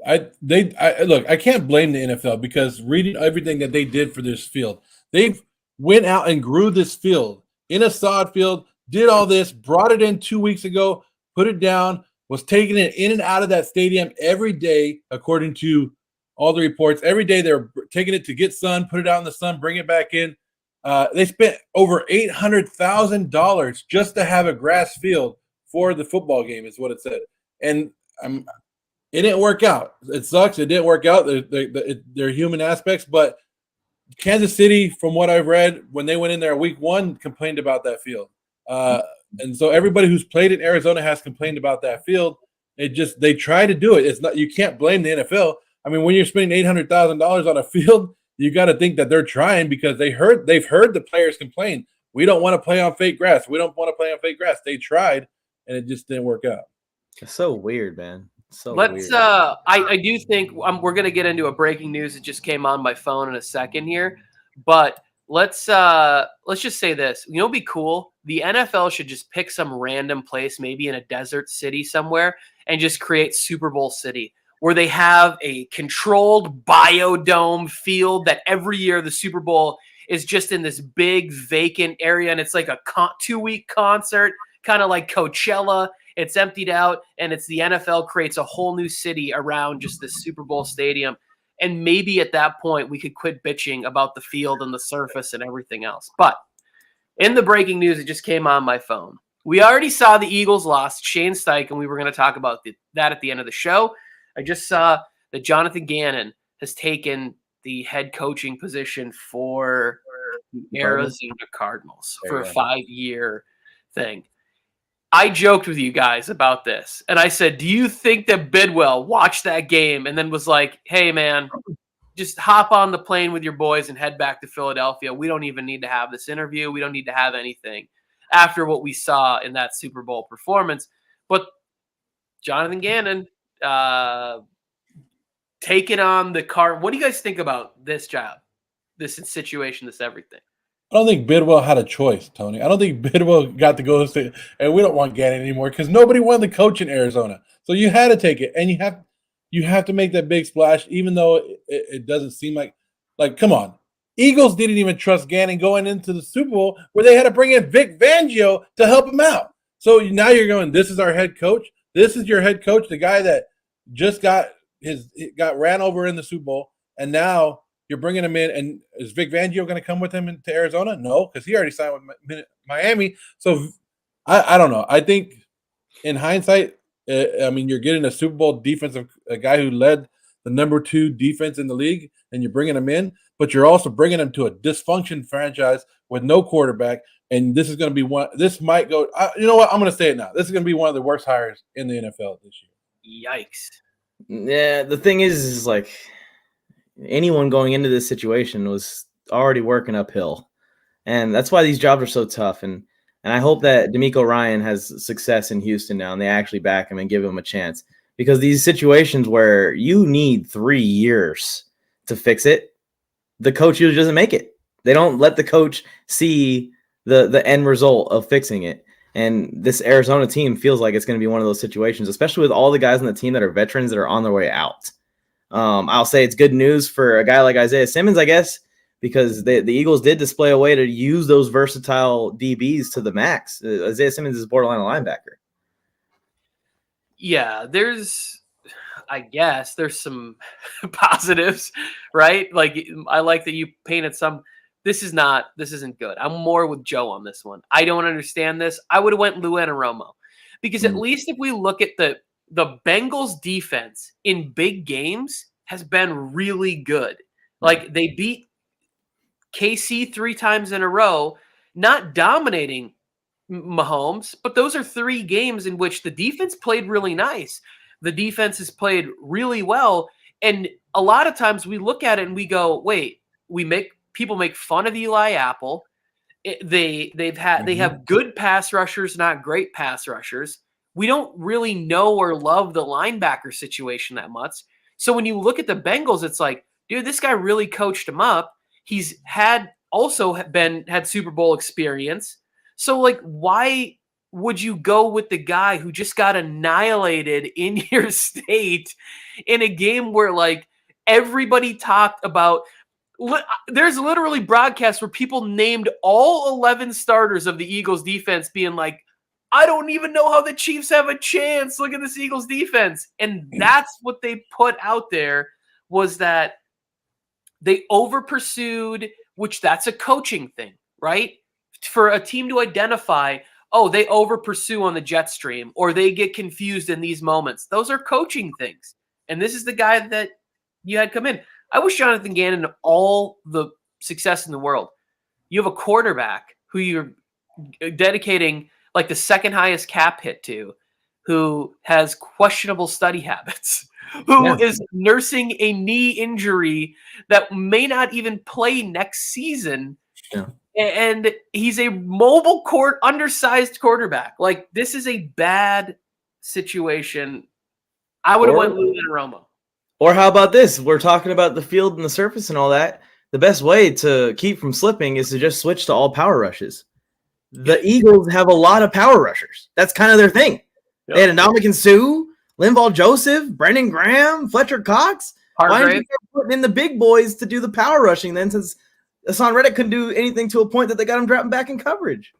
Look, I can't blame the NFL, because reading everything that they did for this field, they went out and grew this field in a sod field, did all this, brought it in 2 weeks ago, put it down, was taking it in and out of that stadium every day, according to all the reports. Every day they're taking it to get sun, put it out in the sun, bring it back in. They spent over $800,000 just to have a grass field for the football game, is what it said. And it didn't work out. It sucks. It didn't work out. There are human aspects, but Kansas City, from what I've read, when they went in there week 1, complained about that field. And so everybody who's played in Arizona has complained about that field. They try to do it. It's not, you can't blame the NFL. I mean, when you're spending $800,000 on a field, you got to think that they're trying, because they've heard the players complain. We don't want to play on fake grass. We don't want to play on fake grass. They tried, and it just didn't work out. It's so weird, man. Let's. I do think we're going to get into a breaking news that just came on my phone in a second here, but let's just say this. It'd be cool. The NFL should just pick some random place, maybe in a desert city somewhere, and just create Super Bowl City, where they have a controlled biodome field that every year the Super Bowl is just in this big vacant area, and it's like a 2-week concert, kind of like Coachella. It's emptied out, and it's the NFL creates a whole new city around just this Super Bowl stadium. And maybe at that point we could quit bitching about the field and the surface and everything else. But in the breaking news, it just came on my phone. We already saw the Eagles lost Shane Steichen. We were going to talk about that at the end of the show. I just saw that Jonathan Gannon has taken the head coaching position for the Arizona Cardinals for a 5-year thing. I joked with you guys about this, and I said, do you think that Bidwell watched that game and then was like, hey, man, just hop on the plane with your boys and head back to Philadelphia? We don't even need to have this interview. We don't need to have anything after what we saw in that Super Bowl performance. But Jonathan Gannon taking on the Cardinals. What do you guys think about this job, this situation, this everything? I don't think Bidwell had a choice, Tony. I don't think Bidwell got to go say, and we don't want Gannon anymore, because nobody wanted to coach in Arizona. So you had to take it, and you have to make that big splash, even though it doesn't seem like come on. Eagles didn't even trust Gannon going into the Super Bowl, where they had to bring in Vic Fangio to help him out. So now you're going, this is our head coach. This is your head coach, the guy that just got ran over in the Super Bowl, and now you're bringing him in. And is Vic Fangio going to come with him into Arizona? No, because he already signed with Miami. So I don't know. I think in hindsight, I mean, you're getting a Super Bowl a guy who led the number 2 defense in the league, and you're bringing him in, but you're also bringing him to a dysfunction franchise with no quarterback. And this is going to be one. This might go. You know what? I'm going to say it now. This is going to be one of the worst hires in the NFL this year. Yikes! Yeah, the thing is like anyone going into this situation was already working uphill, and that's why these jobs are so tough. And I hope that DeMeco Ryan has success in Houston now, and they actually back him and give him a chance, because these situations where you need 3 years to fix it, the coach usually doesn't make it. They don't let the coach see the end result of fixing it. And this Arizona team feels like it's going to be one of those situations, especially with all the guys on the team that are veterans that are on their way out. I'll say it's good news for a guy like Isaiah Simmons, I guess, because the Eagles did display a way to use those versatile DBs to the max. Isaiah Simmons is borderline a linebacker. Yeah, I guess there's some positives, right? Like, I like that you painted some. This isn't good. I'm more with Joe on this one. I don't understand this. I would have went Lou Anarumo, because at least if we look at the Bengals defense in big games has been really good. Like, they beat KC 3 times in a row, not dominating Mahomes, but those are 3 games in which the defense played really nice. The defense has played really well. And a lot of times we look at it and we go, wait, people make fun of Eli Apple. They have good pass rushers, not great pass rushers. We don't really know or love the linebacker situation that much. So when you look at the Bengals, it's like, dude, this guy really coached him up. He's had Super Bowl experience. So, like, why would you go with the guy who just got annihilated in your state in a game where, like, everybody talked about? There's literally broadcasts where people named all 11 starters of the Eagles defense being like, I don't even know how the Chiefs have a chance. Look at this Eagles defense. And that's what they put out there, was that they over pursued, which that's a coaching thing, right? For a team to identify, oh, they over pursue on the jet stream, or they get confused in these moments. Those are coaching things. And this is the guy that you had come in. I wish Jonathan Gannon all the success in the world. You have a quarterback who you're dedicating like the second highest cap hit to, who has questionable study habits, who is nursing a knee injury that may not even play next season. Yeah. And he's a mobile undersized quarterback. Like, this is a bad situation. I would have went Lou Anarumo. Or how about this? We're talking about the field and the surface and all that. The best way to keep from slipping is to just switch to all power rushes. The Eagles have a lot of power rushers. That's kind of their thing. Yep. They had Ndamukong Suh, Linval Joseph, Brendan Graham, Fletcher Cox. Why aren't you putting in the big boys to do the power rushing then, since Hassan Reddick couldn't do anything to a point that they got him dropping back in coverage?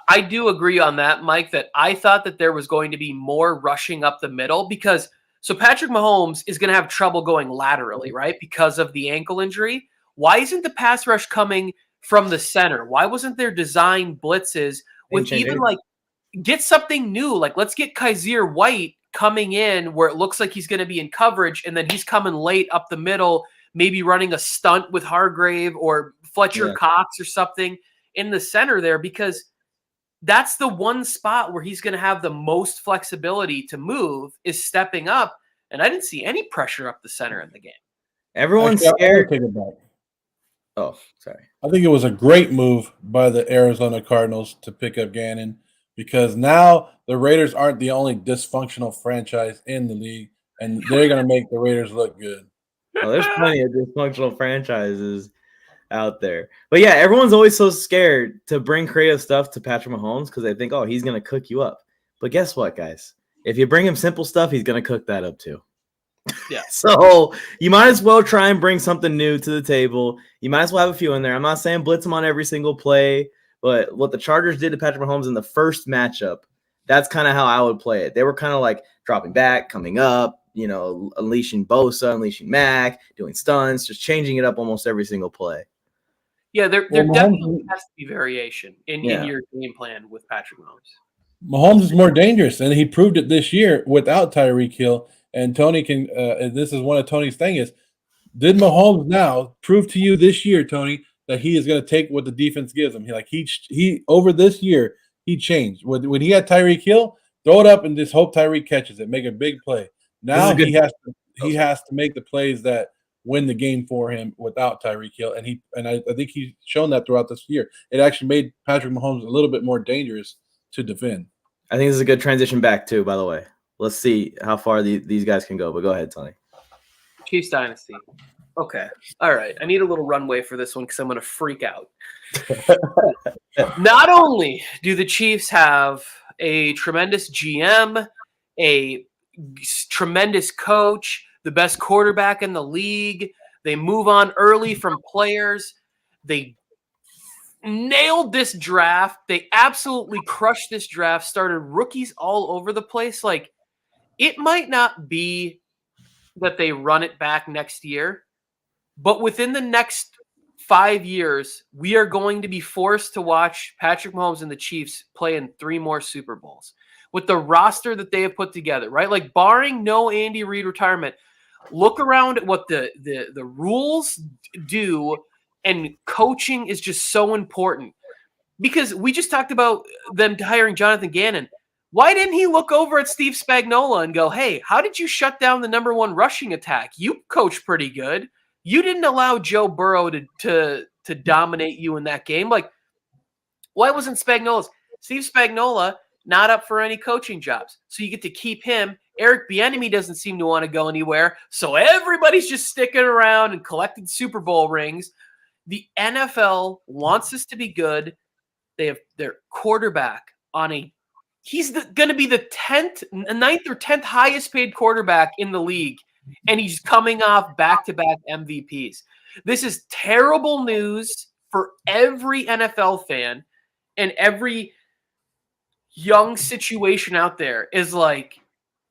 I do agree on that, Mike, that I thought that there was going to be more rushing up the middle, because so Patrick Mahomes is going to have trouble going laterally, right? Because of the ankle injury. Why isn't the pass rush coming from the center? Why wasn't there design blitzes with even like, get something new? Like, let's get Kaiser White coming in where it looks like he's going to be in coverage, and then he's coming late up the middle, maybe running a stunt with Hargrave or Fletcher Cox or something in the center there, because that's the one spot where he's going to have the most flexibility to move, is stepping up. And I didn't see any pressure up the center in the game. Everyone's scared. Take it back. Oh, sorry. I think it was a great move by the Arizona Cardinals to pick up Gannon, because now the Raiders aren't the only dysfunctional franchise in the league, and they're going to make the Raiders look good. Well, there's plenty of dysfunctional franchises out there. But yeah, everyone's always so scared to bring creative stuff to Patrick Mahomes because they think, oh, he's going to cook you up. But guess what, guys? If you bring him simple stuff, he's going to cook that up too. Yeah. So you might as well try and bring something new to the table. You might as well have a few in there. I'm not saying blitz him on every single play, but what the Chargers did to Patrick Mahomes in the first matchup, that's kind of how I would play it. They were kind of like dropping back, coming up, unleashing Bosa, unleashing Mac, doing stunts, just changing it up almost every single play. Yeah, there definitely has to be variation in your game plan with Patrick Mahomes. Mahomes is more dangerous, and he proved it this year without Tyreek Hill. And Tony can. And this is one of Tony's things: did Mahomes now prove to you this year, Tony, that he is going to take what the defense gives him? He over this year he changed. When he had Tyreek Hill, throw it up and just hope Tyreek catches it, make a big play. Now he has to make the plays that win the game for him without Tyreek Hill, and I think he's shown that throughout this year. It actually made Patrick Mahomes a little bit more dangerous to defend. I think this is a good transition back too, by the way. Let's see how far these guys can go, but go ahead, Tony. Chiefs Dynasty. Okay. All right. I need a little runway for this one because I'm going to freak out. Not only do the Chiefs have a tremendous GM, a tremendous coach, the best quarterback in the league, they move on early from players. They nailed this draft. They absolutely crushed this draft, started rookies all over the place. Like, it might not be that they run it back next year, but within the next 5 years, we are going to be forced to watch Patrick Mahomes and the Chiefs play in 3 more Super Bowls with the roster that they have put together, right? Like, barring no Andy Reid retirement, look around at what the rules do, and coaching is just so important. Because we just talked about them hiring Jonathan Gannon. Why didn't he look over at Steve Spagnuolo and go, hey, how did you shut down the number 1 rushing attack? You coach pretty good. You didn't allow Joe Burrow to dominate you in that game. Like, why wasn't Steve Spagnuolo not up for any coaching jobs? So you get to keep him. Eric Bieniemy doesn't seem to want to go anywhere. So everybody's just sticking around and collecting Super Bowl rings. The NFL wants us to be good. They have their quarterback on he's going to be the 9th or 10th highest paid quarterback in the league. And he's coming off back-to-back MVPs. This is terrible news for every NFL fan, and every young situation out there is like,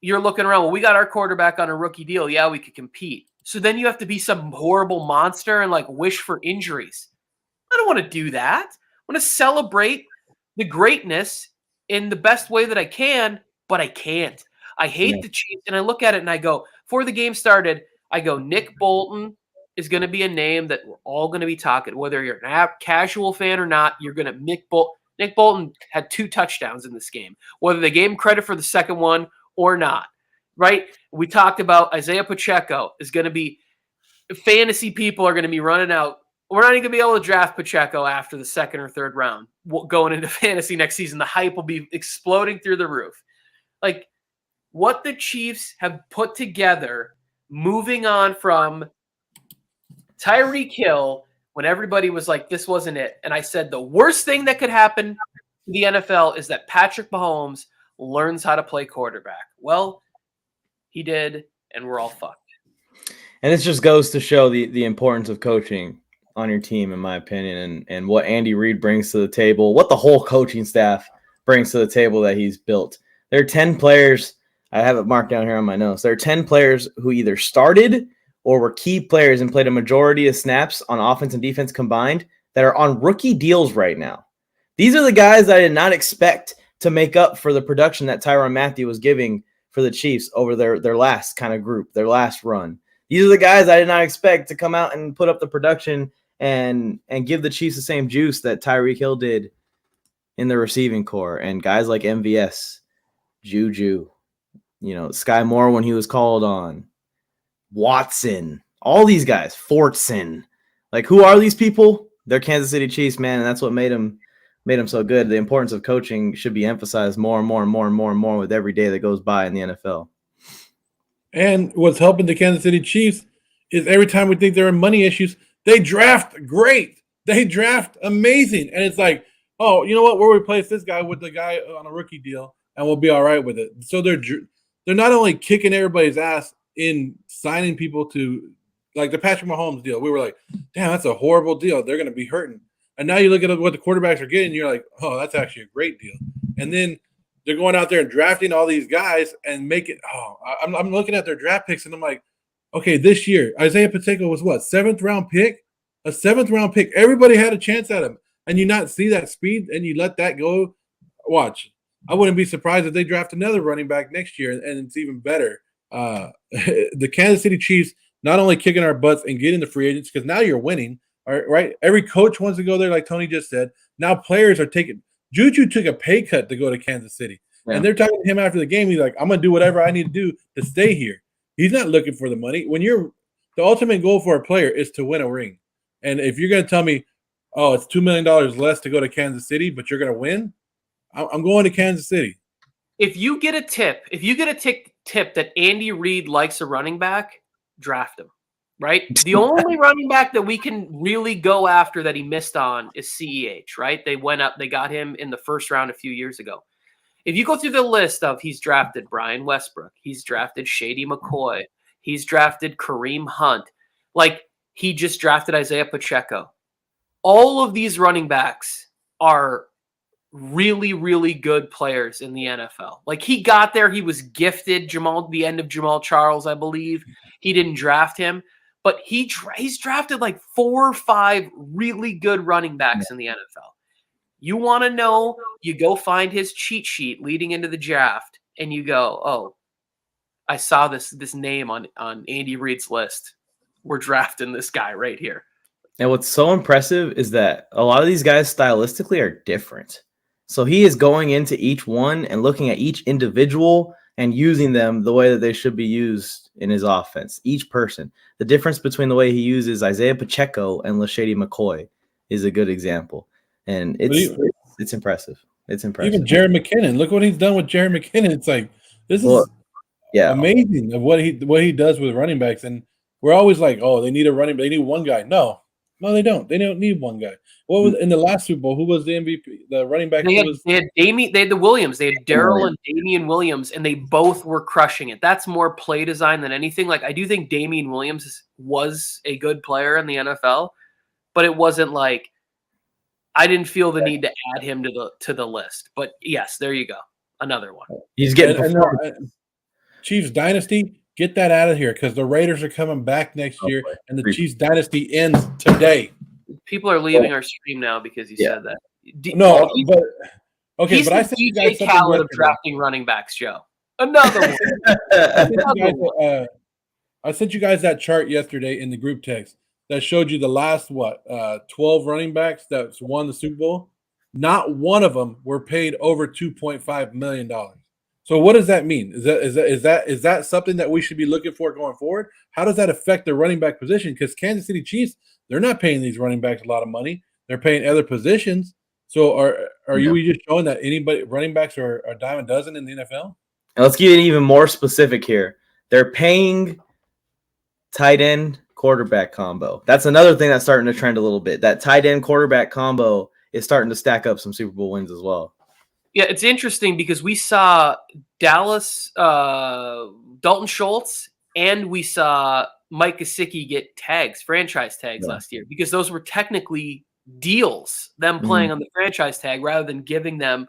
you're looking around, well, we got our quarterback on a rookie deal. Yeah, we could compete. So then you have to be some horrible monster and like wish for injuries. I don't want to do that. I want to celebrate the greatness in the best way that I can, but I can't. I hate the Chiefs, and I look at it and I go, before the game started, I go, Nick Bolton is going to be a name that we're all going to be talking. Whether you're a casual fan or not, you're going to Nick Bolton had 2 touchdowns in this game. Whether they gave him credit for the second one or not, right? We talked about Isaiah Pacheco is going to be – fantasy people are going to be running out. We're not even going to be able to draft Pacheco after the 2nd or 3rd round going into fantasy next season. The hype will be exploding through the roof. Like, what the Chiefs have put together, moving on from Tyreek Hill when everybody was like, this wasn't it. And I said the worst thing that could happen to the NFL is that Patrick Mahomes learns how to play quarterback. Well, he did, and we're all fucked. And this just goes to show the importance of coaching on your team, in my opinion, and what Andy Reid brings to the table, what the whole coaching staff brings to the table that he's built. There are 10 players. I have it marked down here on my notes. There are 10 players who either started or were key players and played a majority of snaps on offense and defense combined that are on rookie deals right now. These are the guys that I did not expect to make up for the production that Tyrann Mathieu was giving for the Chiefs over their last kind of group, their last run. These are the guys I did not expect to come out and put up the production and give the Chiefs the same juice that Tyreek Hill did in the receiving core. And guys like MVS, Juju, Sky Moore when he was called on, Watson, all these guys, Fortson. Like, who are these people? They're Kansas City Chiefs, man, and that's what made them so good. The importance of coaching should be emphasized more and more and more and more and more with every day that goes by in the NFL. And what's helping the Kansas City Chiefs is every time we think there are money issues, they draft great. They draft amazing. And it's like, oh, you know what? We'll replace this guy with the guy on a rookie deal, and we'll be all right with it. So they're not only kicking everybody's ass in signing people to like the Patrick Mahomes deal. We were like, damn, that's a horrible deal. They're going to be hurting. And now you look at what the quarterbacks are getting, you're like, oh, that's actually a great deal. And then they're going out there and drafting all these guys and make it. Oh, I'm looking at their draft picks and I'm like, okay, this year Isaiah Pacheco was what, 7th round pick? A 7th round pick. Everybody had a chance at him, and you not see that speed and you let that go. Watch. I wouldn't be surprised if they draft another running back next year, and it's even better. The Kansas City Chiefs not only kicking our butts and getting the free agents because now you're winning. All right, every coach wants to go there, like Tony just said. Now players are taking. Juju took a pay cut to go to Kansas City, and they're talking to him after the game. He's like, "I'm gonna do whatever I need to do to stay here." He's not looking for the money. When you're the ultimate goal for a player is to win a ring, and if you're gonna tell me, "Oh, it's $2 million less to go to Kansas City, but you're gonna win," I'm going to Kansas City. If you get a tip that Andy Reid likes a running back, draft him. Right? The only running back that we can really go after that he missed on is CEH, right? They went up, they got him in the first round a few years ago. If you go through the list of he's drafted Brian Westbrook, he's drafted Shady McCoy, he's drafted Kareem Hunt, like he just drafted Isaiah Pacheco. All of these running backs are really, really good players in the NFL. Like he got there, he was gifted the end of Jamal Charles, I believe. He didn't draft him. But he's drafted like 4 or 5 really good running backs in the NFL. You want to know, you go find his cheat sheet leading into the draft, and you go, oh, I saw this name on Andy Reid's list. We're drafting this guy right here. And what's so impressive is that a lot of these guys stylistically are different. So he is going into each one and looking at each individual and using them the way that they should be used in his offense. Each person. The difference between the way he uses Isaiah Pacheco and LaShady McCoy is a good example. And it's impressive. It's impressive. Even Jared McKinnon. Look what he's done with Jared McKinnon. It's like this is amazing of what he does with running backs. And we're always like, oh, they need a running back. They need one guy. No, they don't. They don't need one guy. What was in the last Super Bowl? Who was the MVP? The running back? They had the Williams. They had Darrell and Damian Williams, and they both were crushing it. That's more play design than anything. Like I do think Damian Williams was a good player in the NFL, but it wasn't like I didn't feel the need to add him to the list. But yes, there you go, another one. He's getting Chiefs dynasty. Get that out of here because the Raiders are coming back next year, and the Chiefs dynasty ends today. People are leaving our stream now because you said that. But I think you guys Khaled of drafting running backs, Joe. Another one. I sent you guys that chart yesterday in the group text that showed you the last 12 running backs that won the Super Bowl. Not one of them were paid over $2.5 million. So what does that mean? Is that something that we should be looking for going forward? How does that affect the running back position? Because Kansas City Chiefs, they're not paying these running backs a lot of money. They're paying other positions. So are you just showing that anybody running backs are a dime a dozen in the NFL? And let's get even more specific here. They're paying tight end quarterback combo. That's another thing that's starting to trend a little bit. That tight end quarterback combo is starting to stack up some Super Bowl wins as well. Yeah, it's interesting because we saw Dallas, Dalton Schultz, and we saw Mike Gesicki get franchise tags last year because those were technically deals, them playing on the franchise tag rather than giving them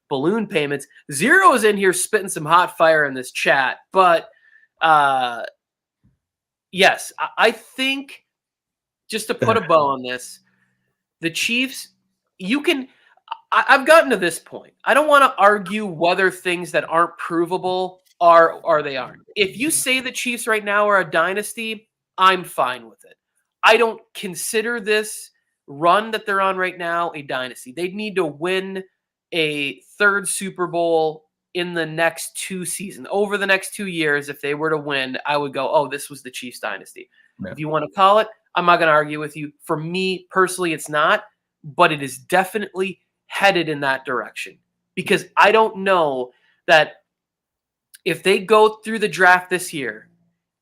balloon payments. Zero is in here spitting some hot fire in this chat, but yes, I think just to put a bow on this, the Chiefs, I've gotten to this point. I don't want to argue whether things that aren't provable are or they aren't. If you say the Chiefs right now are a dynasty, I'm fine with it. I don't consider this run that they're on right now a dynasty. They'd need to win a 3rd Super Bowl in the next 2 seasons. Over the next 2 years, if they were to win, I would go, oh, this was the Chiefs dynasty. Yeah. If you want to call it, I'm not going to argue with you. For me personally, it's not, but it is definitely headed in that direction because I don't know that if they go through the draft this year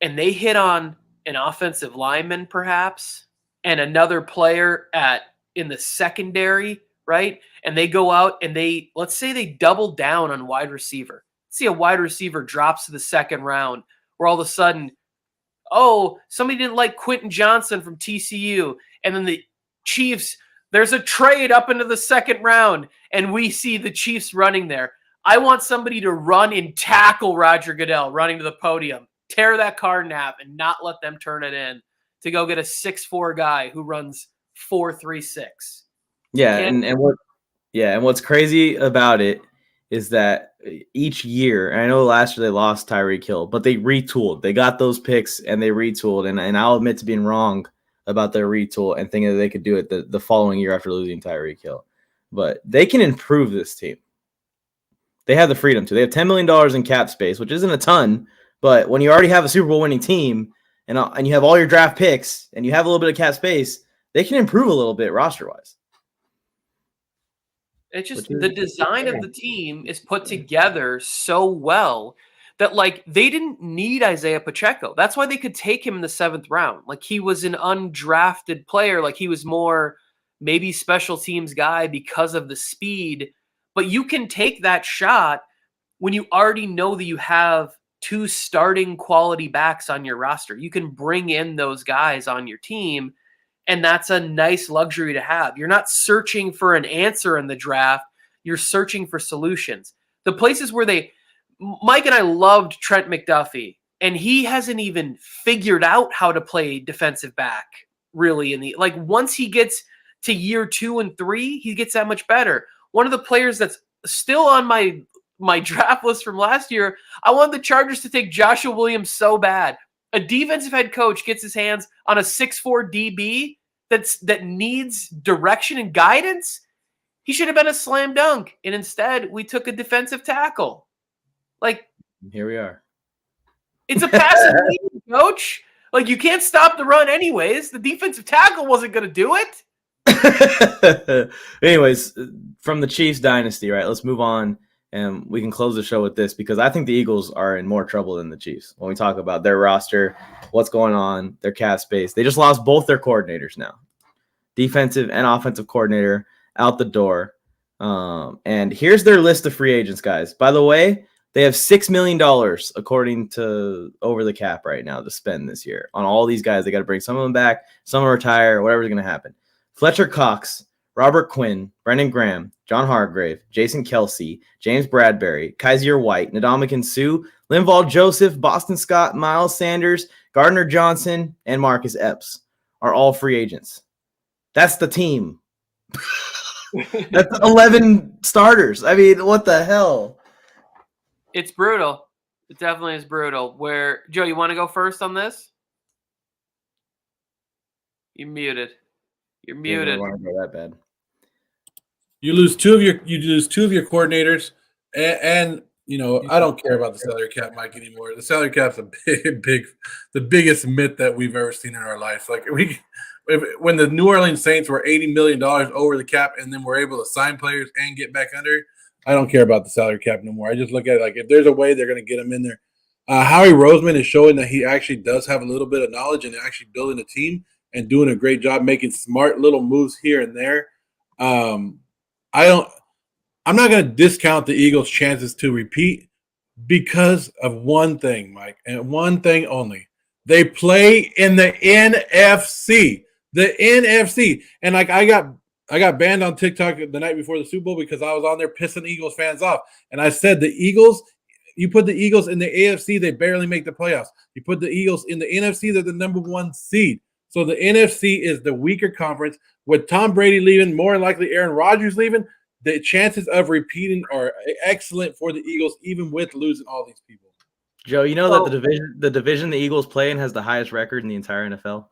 and they hit on an offensive lineman perhaps and another player in the secondary, right? And they go out and let's say they double down on wide receiver. See a wide receiver drops to the 2nd round where all of a sudden, oh, somebody didn't like Quentin Johnson from TCU, and then the Chiefs, there's a trade up into the second round, and we see the Chiefs running there. I want somebody to run and tackle Roger Goodell running to the podium, tear that card nap, and not let them turn it in to go get a 6'4" guy who runs 4.36. Yeah, and what's crazy about it is that each year, and I know last year they lost Tyreek Hill, but they retooled. They got those picks and they retooled. And I'll admit to being wrong about their retool and thinking that they could do it the following year after losing Tyreek Hill. But they can improve this team. They have the freedom to. They have $10 million in cap space, which isn't a ton, but when you already have a Super Bowl winning team and you have all your draft picks and you have a little bit of cap space, they can improve a little bit roster-wise. It's just the design of the team is put together so well that, like, they didn't need Isaiah Pacheco. That's why they could take him in the 7th round. Like, he was an undrafted player. Like, he was more maybe special teams guy because of the speed. But you can take that shot when you already know that you have 2 starting quality backs on your roster. You can bring in those guys on your team, and that's a nice luxury to have. You're not searching for an answer in the draft. You're searching for solutions. The places where Mike and I loved Trent McDuffie, and he hasn't even figured out how to play defensive back really once he gets to year 2 and 3, he gets that much better. One of the players that's still on my draft list from last year, I want the Chargers to take Joshua Williams so bad. A defensive head coach gets his hands on a 6'4" DB that needs direction and guidance. He should have been a slam dunk, and instead we took a defensive tackle. Like, here we are. It's a passive lead, coach. Like, you can't stop the run anyways. The defensive tackle wasn't going to do it. Anyways, from the Chiefs dynasty, right? Let's move on, and we can close the show with this because I think the Eagles are in more trouble than the Chiefs when we talk about their roster, what's going on, their cap space. They just lost both their coordinators now, defensive and offensive coordinator, out the door. And here's their list of free agents, guys. By the way, they have $6 million according to over the cap right now to spend this year on all these guys. They got to bring some of them back, some will retire, whatever's going to happen. Fletcher Cox, Robert Quinn, Brendan Graham, John Hargrave, Jason Kelsey, James Bradbury, Kaiser White, Ndamukong Suh, Linval Joseph, Boston Scott, Miles Sanders, Gardner Johnson, and Marcus Epps are all free agents. That's the team. That's 11 starters. I mean, what the hell? It's brutal. It definitely is brutal. Where, Joe, you want to go first on this? You're muted. You're muted. I don't want to go that bad. You lose two of your coordinators, and you know, I don't care about the salary cap, Mike, anymore. The salary cap's the biggest myth that we've ever seen in our life. Like when the New Orleans Saints were $80 million over the cap, and then we're able to sign players and get back under, I don't care about the salary cap no more. I just look at it like if there's a way they're going to get them in there. Howie Roseman is showing that he actually does have a little bit of knowledge and actually building a team and doing a great job making smart little moves here and there. I'm not going to discount the Eagles' chances to repeat because of one thing, Mike, and one thing only. They play in the NFC. The NFC. And like I got banned on TikTok the night before the Super Bowl because I was on there pissing Eagles fans off. And I said the Eagles, you put the Eagles in the AFC, they barely make the playoffs. You put the Eagles in the NFC, they're the number 1 seed. So the NFC is the weaker conference. With Tom Brady leaving, more likely Aaron Rodgers leaving, the chances of repeating are excellent for the Eagles, even with losing all these people. Joe, you know that the division the Eagles play in has the highest record in the entire NFL?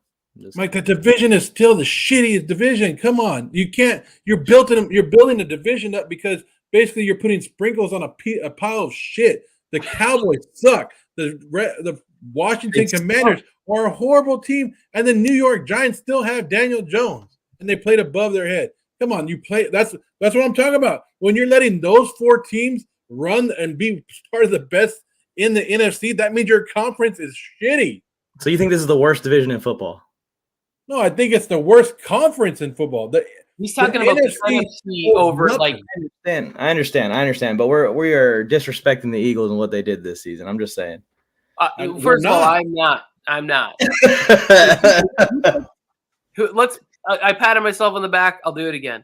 Mike, the division is still the shittiest division. Come on. You can't – you're building a division up because basically you're putting sprinkles on a pile of shit. The Cowboys suck. The Washington Commanders are a horrible team, and the New York Giants still have Daniel Jones, and they played above their head. Come on, you play. That's what I'm talking about. When you're letting those 4 teams run and be part of the best in the NFC, that means your conference is shitty. So you think this is the worst division in football? No, I think it's the worst conference in football. He's talking about the NFC over like. I understand, but we are disrespecting the Eagles and what they did this season. I'm just saying. First of all, I'm not. I patted myself on the back. I'll do it again.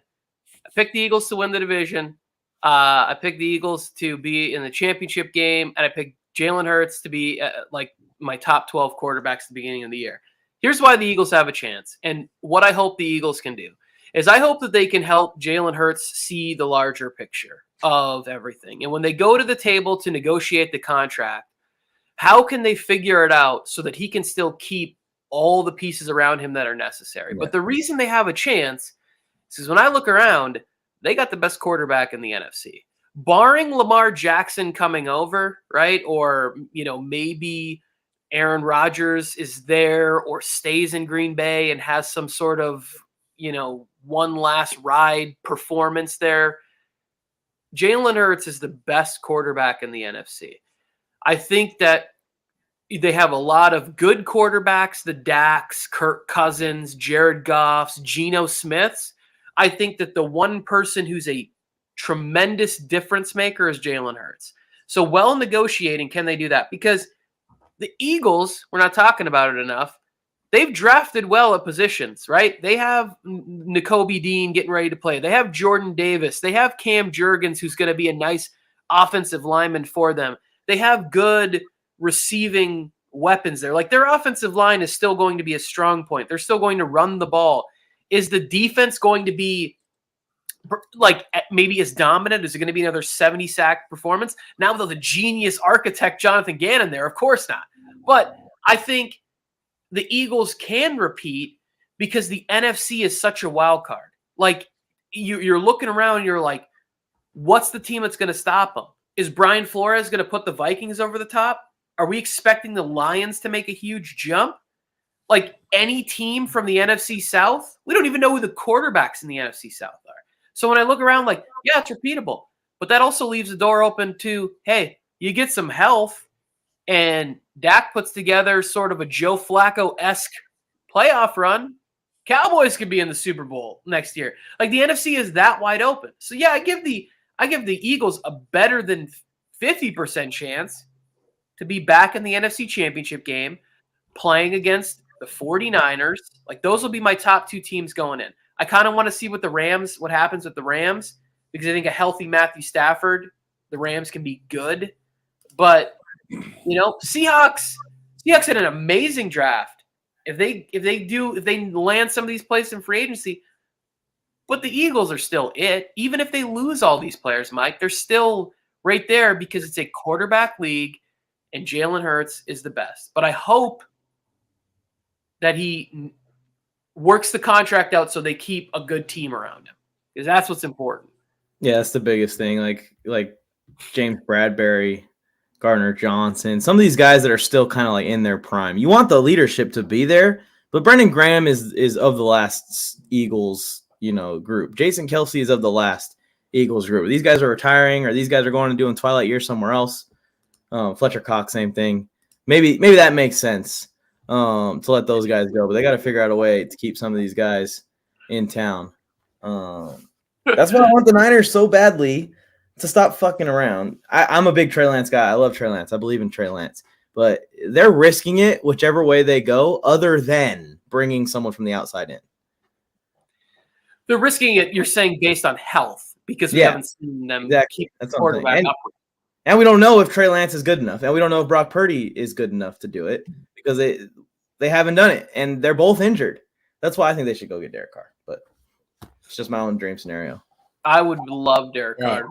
I picked the Eagles to win the division. I picked the Eagles to be in the championship game, and I picked Jalen Hurts to be like my top 12 quarterbacks at the beginning of the year. Here's why the Eagles have a chance, and what I hope the Eagles can do is I hope that they can help Jalen Hurts see the larger picture of everything. And when they go to the table to negotiate the contract, how can they figure it out so that he can still keep all the pieces around him that are necessary? Yeah. But the reason they have a chance is when I look around, they got the best quarterback in the NFC. Barring Lamar Jackson coming over, right? Or, maybe Aaron Rodgers is there or stays in Green Bay and has some sort of, one last ride performance there. Jalen Hurts is the best quarterback in the NFC. I think that they have a lot of good quarterbacks, the Daks, Kirk Cousins, Jared Goffs, Geno Smiths. I think that the one person who's a tremendous difference maker is Jalen Hurts. So while negotiating, can they do that? Because the Eagles, we're not talking about it enough, they've drafted well at positions, right? They have Nakobe Dean getting ready to play. They have Jordan Davis. They have Cam Jurgens, who's going to be a nice offensive lineman for them. They have good receiving weapons there. Like, their offensive line is still going to be a strong point. They're still going to run the ball. Is the defense going to be like maybe as dominant? Is it going to be another 70-sack performance? Now with the genius architect Jonathan Gannon there, of course not. But I think the Eagles can repeat because the NFC is such a wild card. Like, you're looking around and you're like, what's the team that's going to stop them? Is Brian Flores going to put the Vikings over the top? Are we expecting the Lions to make a huge jump? Like, any team from the NFC South? We don't even know who the quarterbacks in the NFC South are. So when I look around, like, yeah, it's repeatable. But that also leaves the door open to, hey, you get some health and Dak puts together sort of a Joe Flacco-esque playoff run. Cowboys could be in the Super Bowl next year. Like, the NFC is that wide open. So yeah, I give the Eagles a better than 50% chance to be back in the NFC Championship game, playing against the 49ers. Like, those will be my top two teams going in. I kind of want to see what happens with the Rams, because I think a healthy Matthew Stafford, the Rams can be good. But, Seahawks had an amazing draft. If they land some of these players in free agency, but the Eagles are still it. Even if they lose all these players, Mike, they're still right there because it's a quarterback league and Jalen Hurts is the best. But I hope that he works the contract out so they keep a good team around him, because that's what's important. Yeah, that's the biggest thing. Like James Bradbury, Gardner Johnson, some of these guys that are still kind of like in their prime. You want the leadership to be there, but Brendan Graham is of the last Eagles, group. Jason Kelce is of the last Eagles group. These guys are retiring, or these guys are going and doing twilight years somewhere else. Fletcher Cox, same thing. Maybe that makes sense to let those guys go, but they got to figure out a way to keep some of these guys in town. That's why I want the Niners so badly to stop fucking around. I'm a big Trey Lance guy. I love Trey Lance. I believe in Trey Lance. But they're risking it whichever way they go, other than bringing someone from the outside in. They're risking it, you're saying, based on health, because we haven't seen them keep the quarterback up. And we don't know if Trey Lance is good enough. And we don't know if Brock Purdy is good enough to do it, because they haven't done it. And they're both injured. That's why I think they should go get Derek Carr. But it's just my own dream scenario. I would love Derek Carr.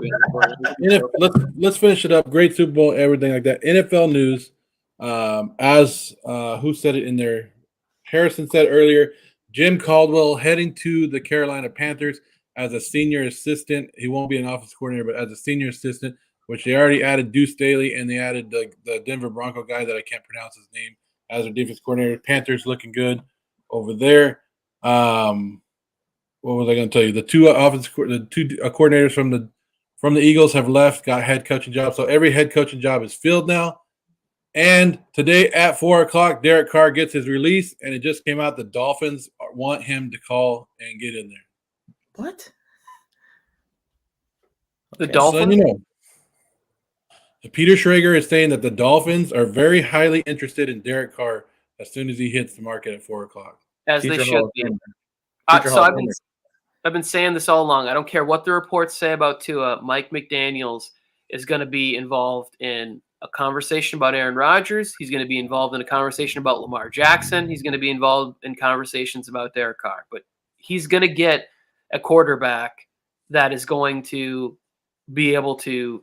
Let's finish it up. Great Super Bowl, everything like that. NFL news. Who said it in there? Harrison said earlier, Jim Caldwell heading to the Carolina Panthers as a senior assistant. He won't be an offensive coordinator, but as a senior assistant, which they already added Deuce Staley, and they added the Denver Bronco guy that I can't pronounce his name as their defense coordinator. Panthers looking good over there. What was I going to tell you? The two coordinators from the Eagles have left, got head coaching jobs. So every head coaching job is filled now. And today at 4:00, Derek Carr gets his release, and it just came out the Dolphins want him to call and get in there. What? The Dolphins? So, Peter Schrager is saying that the Dolphins are very highly interested in Derek Carr as soon as he hits the market at 4:00. As Future they should Hall of be. Famer. Future So Hall of Famer. I've been saying this all along. I don't care what the reports say about Tua. Mike McDaniels is going to be involved in a conversation about Aaron Rodgers. He's going to be involved in a conversation about Lamar Jackson. He's going to be involved in conversations about Derek Carr. But he's going to get a quarterback that is going to be able to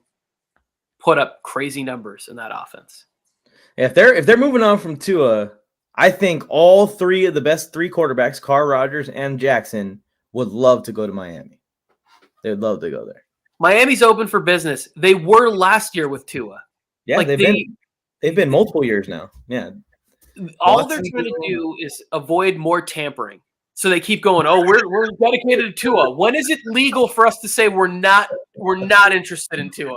put up crazy numbers in that offense. If they're moving on from Tua, I think all three of the best three quarterbacks, Carr, Rodgers, and Jackson, would love to go to Miami. They would love to go there. Miami's open for business. They were last year with Tua. Yeah, like they've been multiple years now. Yeah. All they're trying to do is avoid more tampering. So they keep going, oh, we're dedicated to Tua. When is it legal for us to say we're not interested in Tua?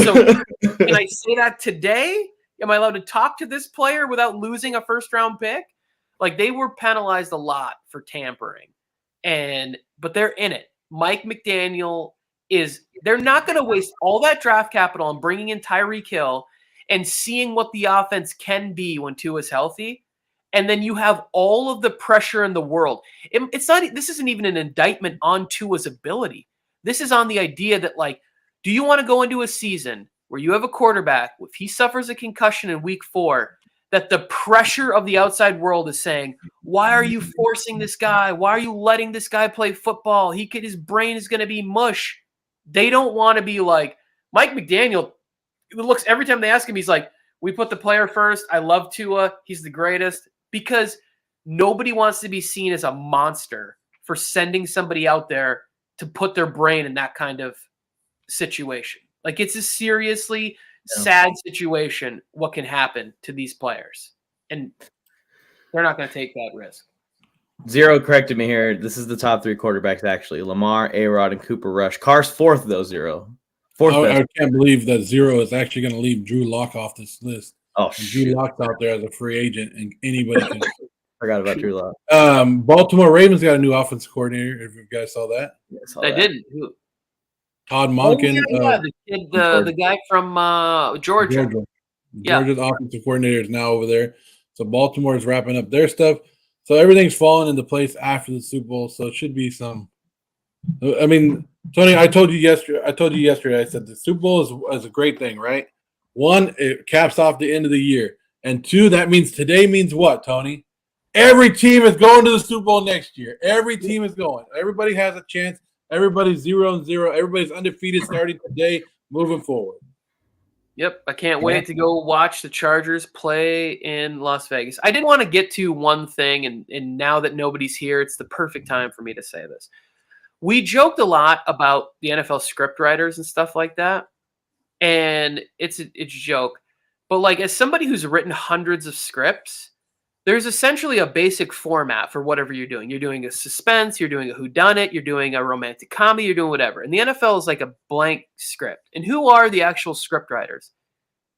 So can I say that today? Am I allowed to talk to this player without losing a first-round pick? Like, they were penalized a lot for tampering. But they're in it. Mike McDaniel they're not going to waste all that draft capital on bringing in Tyreek Hill and seeing what the offense can be when Tua's healthy. And then you have all of the pressure in the world. This isn't even an indictment on Tua's ability. This is on the idea that, like, do you want to go into a season where you have a quarterback, if he suffers a concussion in week 4, that the pressure of the outside world is saying, why are you forcing this guy? Why are you letting this guy play football? His brain is going to be mush. They don't want to be like Mike McDaniel. Looks every time they ask him, he's like, we put the player first. I love Tua. He's the greatest. Because nobody wants to be seen as a monster for sending somebody out there to put their brain in that kind of situation. Like, it's a seriously sad situation what can happen to these players. And they're not going to take that risk. Zero corrected me here. This is the top 3 quarterbacks, actually. Lamar, A-Rod, and Cooper Rush. Carr's 4th, though, Zero. I can't believe that Zero is actually going to leave Drew Lock off this list. Oh, Drew Lock's out there as a free agent, and anybody can. Forgot about Drew Lock. Baltimore Ravens got a new offensive coordinator. If you guys saw that, I didn't. Who? Todd Monken, the guy from Georgia. Georgia's offensive coordinator is now over there. So Baltimore is wrapping up their stuff. So everything's falling into place after the Super Bowl. So it should be some. I mean, Tony, I told you yesterday. I said the Super Bowl is a great thing, right? 1, it caps off the end of the year, and 2, that means today means what, Tony? Every team is going to the Super Bowl next year. Every team is going. Everybody has a chance. Everybody's 0-0. Everybody's undefeated starting today, moving forward. Yep, I can't wait to go watch the Chargers play in Las Vegas. I did want to get to one thing, and now that nobody's here, it's the perfect time for me to say this. We joked a lot about the NFL script writers and stuff like that, and it's a joke. But, like, as somebody who's written hundreds of scripts, there's essentially a basic format for whatever you're doing. You're doing a suspense, you're doing a whodunit, you're doing a romantic comedy, you're doing whatever. And the NFL is like a blank script. And who are the actual script writers?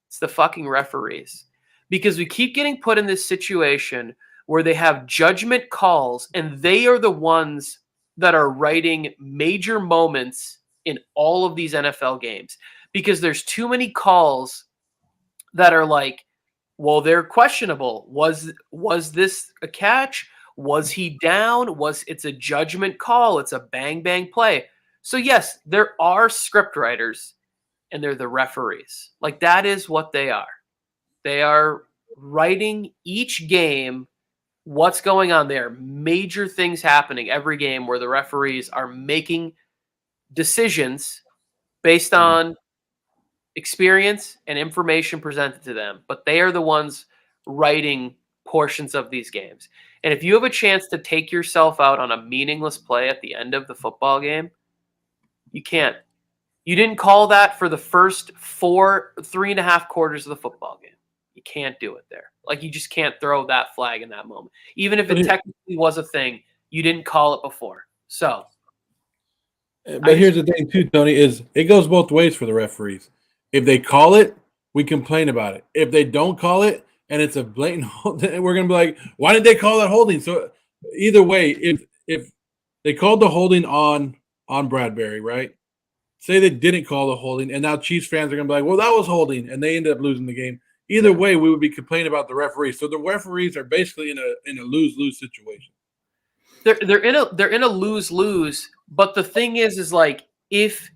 It's the fucking referees. Because we keep getting put in this situation where they have judgment calls, and they are the ones that are writing major moments in all of these NFL games. Because there's too many calls that are like, well, they're questionable. Was this a catch? Was he down? It's a judgment call. It's a bang, bang play. So, yes, there are script writers, and they're the referees. Like, that is what they are. They are writing each game, what's going on there. Major things happening every game where the referees are making decisions based on experience and information presented to them, but they are the ones writing portions of these games. And if you have a chance to take yourself out on a meaningless play at the end of the football game, you can't. You didn't call that for the first 3.5 quarters of the football game. You can't do it there. Like, you just can't throw that flag in that moment. Even if it technically was a thing, you didn't call it before. So. But here's the thing too, Tony, is it goes both ways for the referees. If they call it, we complain about it. If they don't call it and it's a blatant holding, we're going to be like, why did they call that holding? So either way, if they called the holding on Bradbury, right? say they didn't call the holding, and now Chiefs fans are going to be like, well, that was holding, and they ended up losing the game. Either way, we would be complaining about the referees. So the referees are basically in a lose-lose situation. They're in a lose-lose, but the thing is like if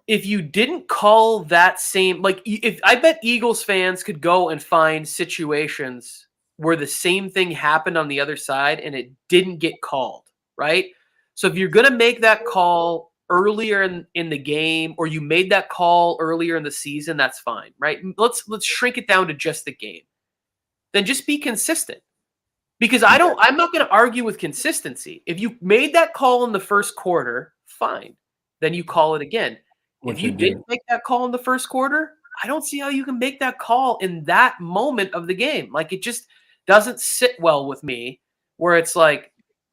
you didn't call that same, like, if I bet Eagles fans could go and find situations where the same thing happened on the other side and it didn't get called, right? So if you're going to make that call earlier in the game, or you made that call earlier in the season, that's fine, right? Let's shrink it down to just the game. Then just be consistent. Because I'm not going to argue with consistency. If you made that call in the first quarter, fine. Then you call it again. If you didn't make that call in the first quarter, I don't see how you can make that call in that moment of the game. Like, it just doesn't sit well with me, where it's like,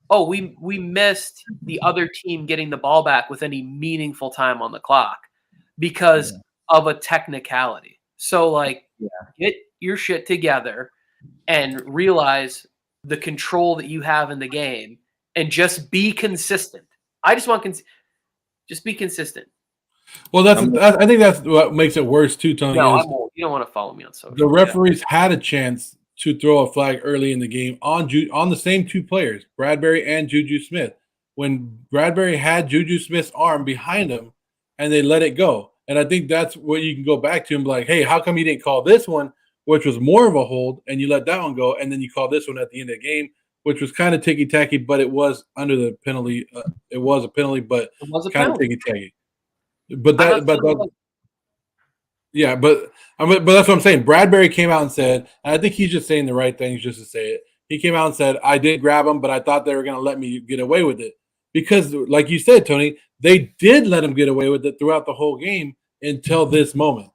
oh, we missed the other team getting the ball back with any meaningful time on the clock because of a technicality. So, like, get your shit together and realize the control that you have in the game and just be consistent. I just want just be consistent. Well, I think that's what makes it worse too, Tony. No, you don't want to follow me on social. The referees had a chance to throw a flag early in the game on the same two players, Bradbury and Juju Smith. When Bradbury had Juju Smith's arm behind him, and they let it go. And I think that's what you can go back to and be like, hey, how come you didn't call this one, which was more of a hold, and you let that one go, and then you call this one at the end of the game, which was kind of ticky-tacky, but it was under the penalty. It was a penalty, but kind of ticky-tacky. But that's what I'm saying. Bradbury came out and said, and I think he's just saying the right things just to say it. He came out and said, I did grab him, but I thought they were going to let me get away with it. Because, like you said, Tony, they did let him get away with it throughout the whole game until this moment.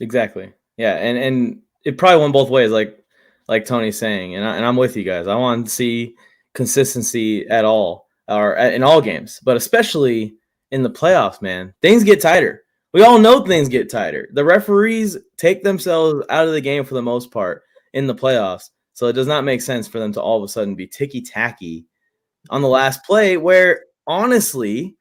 Exactly. Yeah, and it probably went both ways, like Tony's saying, and I'm with you guys. I want to see consistency at all, or in all games, but especially in the playoffs, man. Things get tighter. We all know things get tighter. The referees take themselves out of the game for the most part in the playoffs, so it does not make sense for them to all of a sudden be ticky-tacky on the last play, where honestly,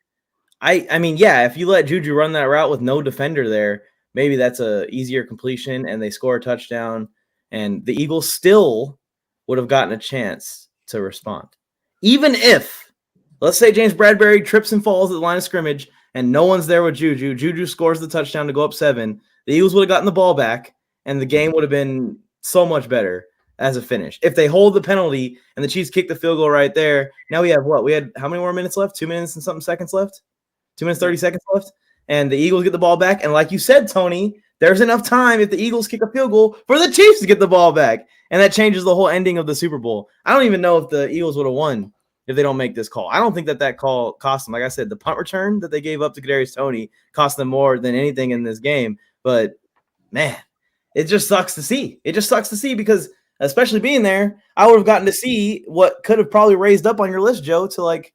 I mean, yeah, if you let Juju run that route with no defender there, maybe that's a easier completion and they score a touchdown, and the Eagles still would have gotten a chance to respond. Even if, let's say James Bradbury trips and falls at the line of scrimmage and no one's there with Juju. Juju scores the touchdown to go up 7. The Eagles would have gotten the ball back, and the game would have been so much better as a finish. If they hold the penalty and the Chiefs kick the field goal right there, now we have what? We had how many more minutes left? 2 minutes and something seconds left? 2 minutes, 30 seconds left? And the Eagles get the ball back. And like you said, Tony, there's enough time if the Eagles kick a field goal for the Chiefs to get the ball back. And that changes the whole ending of the Super Bowl. I don't even know if the Eagles would have won if they don't make this call. I don't think that call cost them. Like I said, the punt return that they gave up to Kadarius Toney cost them more than anything in this game. But, man, it just sucks to see. It just sucks to see because, especially being there, I would have gotten to see what could have probably raised up on your list, Joe, to like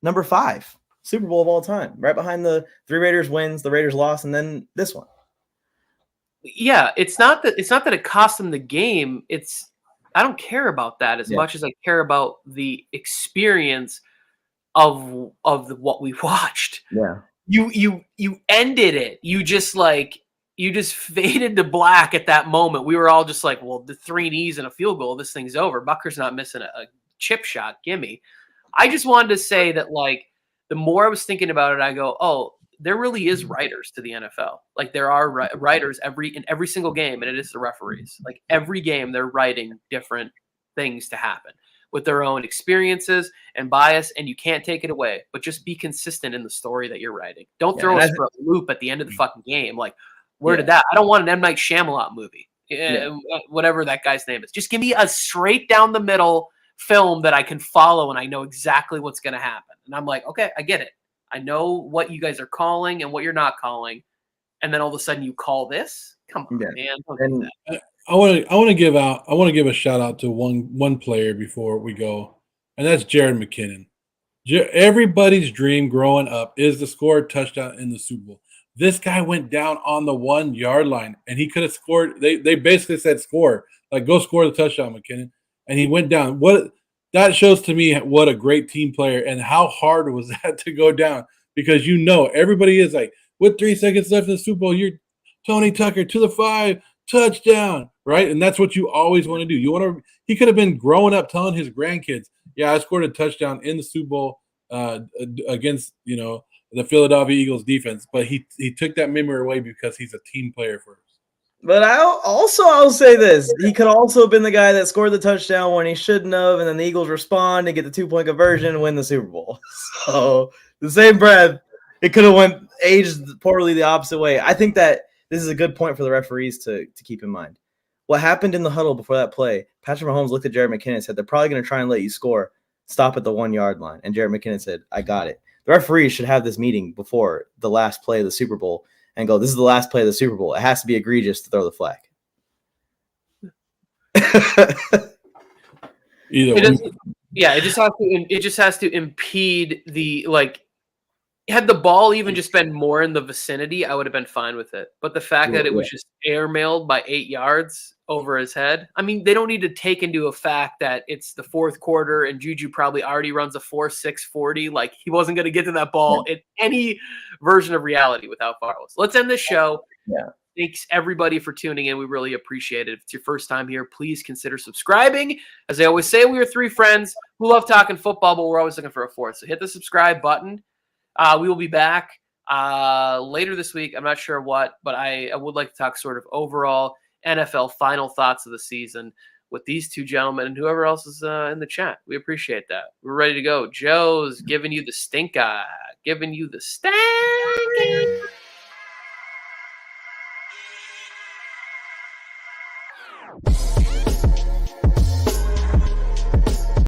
number 5 Super Bowl of all time, right behind the 3 Raiders wins, the Raiders loss, and then this one. Yeah, it's not that it cost them the game. I don't care about that as much as I care about the experience of what we watched. Yeah. You ended it. You just faded to black at that moment. We were all just like, well, the 3 knees and a field goal, this thing's over. Bucker's not missing a chip shot. Gimme. I just wanted to say that, like, the more I was thinking about it, I go, oh, there really is writers to the NFL. Like, there are writers in every single game, and it is the referees. Like, every game, they're writing different things to happen with their own experiences and bias, and you can't take it away. But just be consistent in the story that you're writing. Don't throw us for a loop at the end of the fucking game. Like, where did that? I don't want an M. Night Shyamalan movie, whatever that guy's name is. Just give me a straight down the middle film that I can follow, and I know exactly what's going to happen. And I'm like, okay, I get it. I know what you guys are calling and what you're not calling. And then all of a sudden you call this? Come on, man. Don't do that. I want to give a shout out to one player before we go, and that's Jared McKinnon. Everybody's dream growing up is to score a touchdown in the Super Bowl. This guy went down on the 1-yard line, and he could have scored. They basically said score, like go score the touchdown, McKinnon, and he went down. That shows to me what a great team player and how hard was that to go down. because everybody is like, with 3 seconds left in the Super Bowl, you're Tony Tucker to the 5, touchdown, right? And that's what you always want to do. He could have been growing up telling his grandkids, yeah, I scored a touchdown in the Super Bowl against, the Philadelphia Eagles defense, but he took that memory away because he's a team player first. But I'll say this. He could also have been the guy that scored the touchdown when he shouldn't have, and then the Eagles respond and get the 2-point conversion and win the Super Bowl. So the same breath, it could have aged poorly the opposite way. I think that this is a good point for the referees to keep in mind. What happened in the huddle before that play, Patrick Mahomes looked at Jared McKinnon and said, they're probably going to try and let you score. Stop at the 1-yard line. And Jared McKinnon said, I got it. The referees should have this meeting before the last play of the Super Bowl and go, this is the last play of the Super Bowl. It has to be egregious to throw the flag. It just has to impede the, had the ball even just been more in the vicinity, I would have been fine with it. But the fact that it was just airmailed by 8 yards over his head, I mean, they don't need to take into a fact that it's the fourth quarter and Juju probably already runs a 4.6 40. Like, he wasn't going to get to that ball in any version of reality without fouls. Let's end this show. Yeah. Thanks, everybody, for tuning in. We really appreciate it. If it's your first time here, please consider subscribing. As I always say, we are 3 friends who love talking football, but we're always looking for a fourth. So hit the subscribe button. We will be back later this week. I'm not sure what, but I would like to talk sort of overall NFL final thoughts of the season with these 2 gentlemen and whoever else is in the chat. We appreciate that. We're ready to go. Joe's giving you the stink eye. Giving you the stink eye.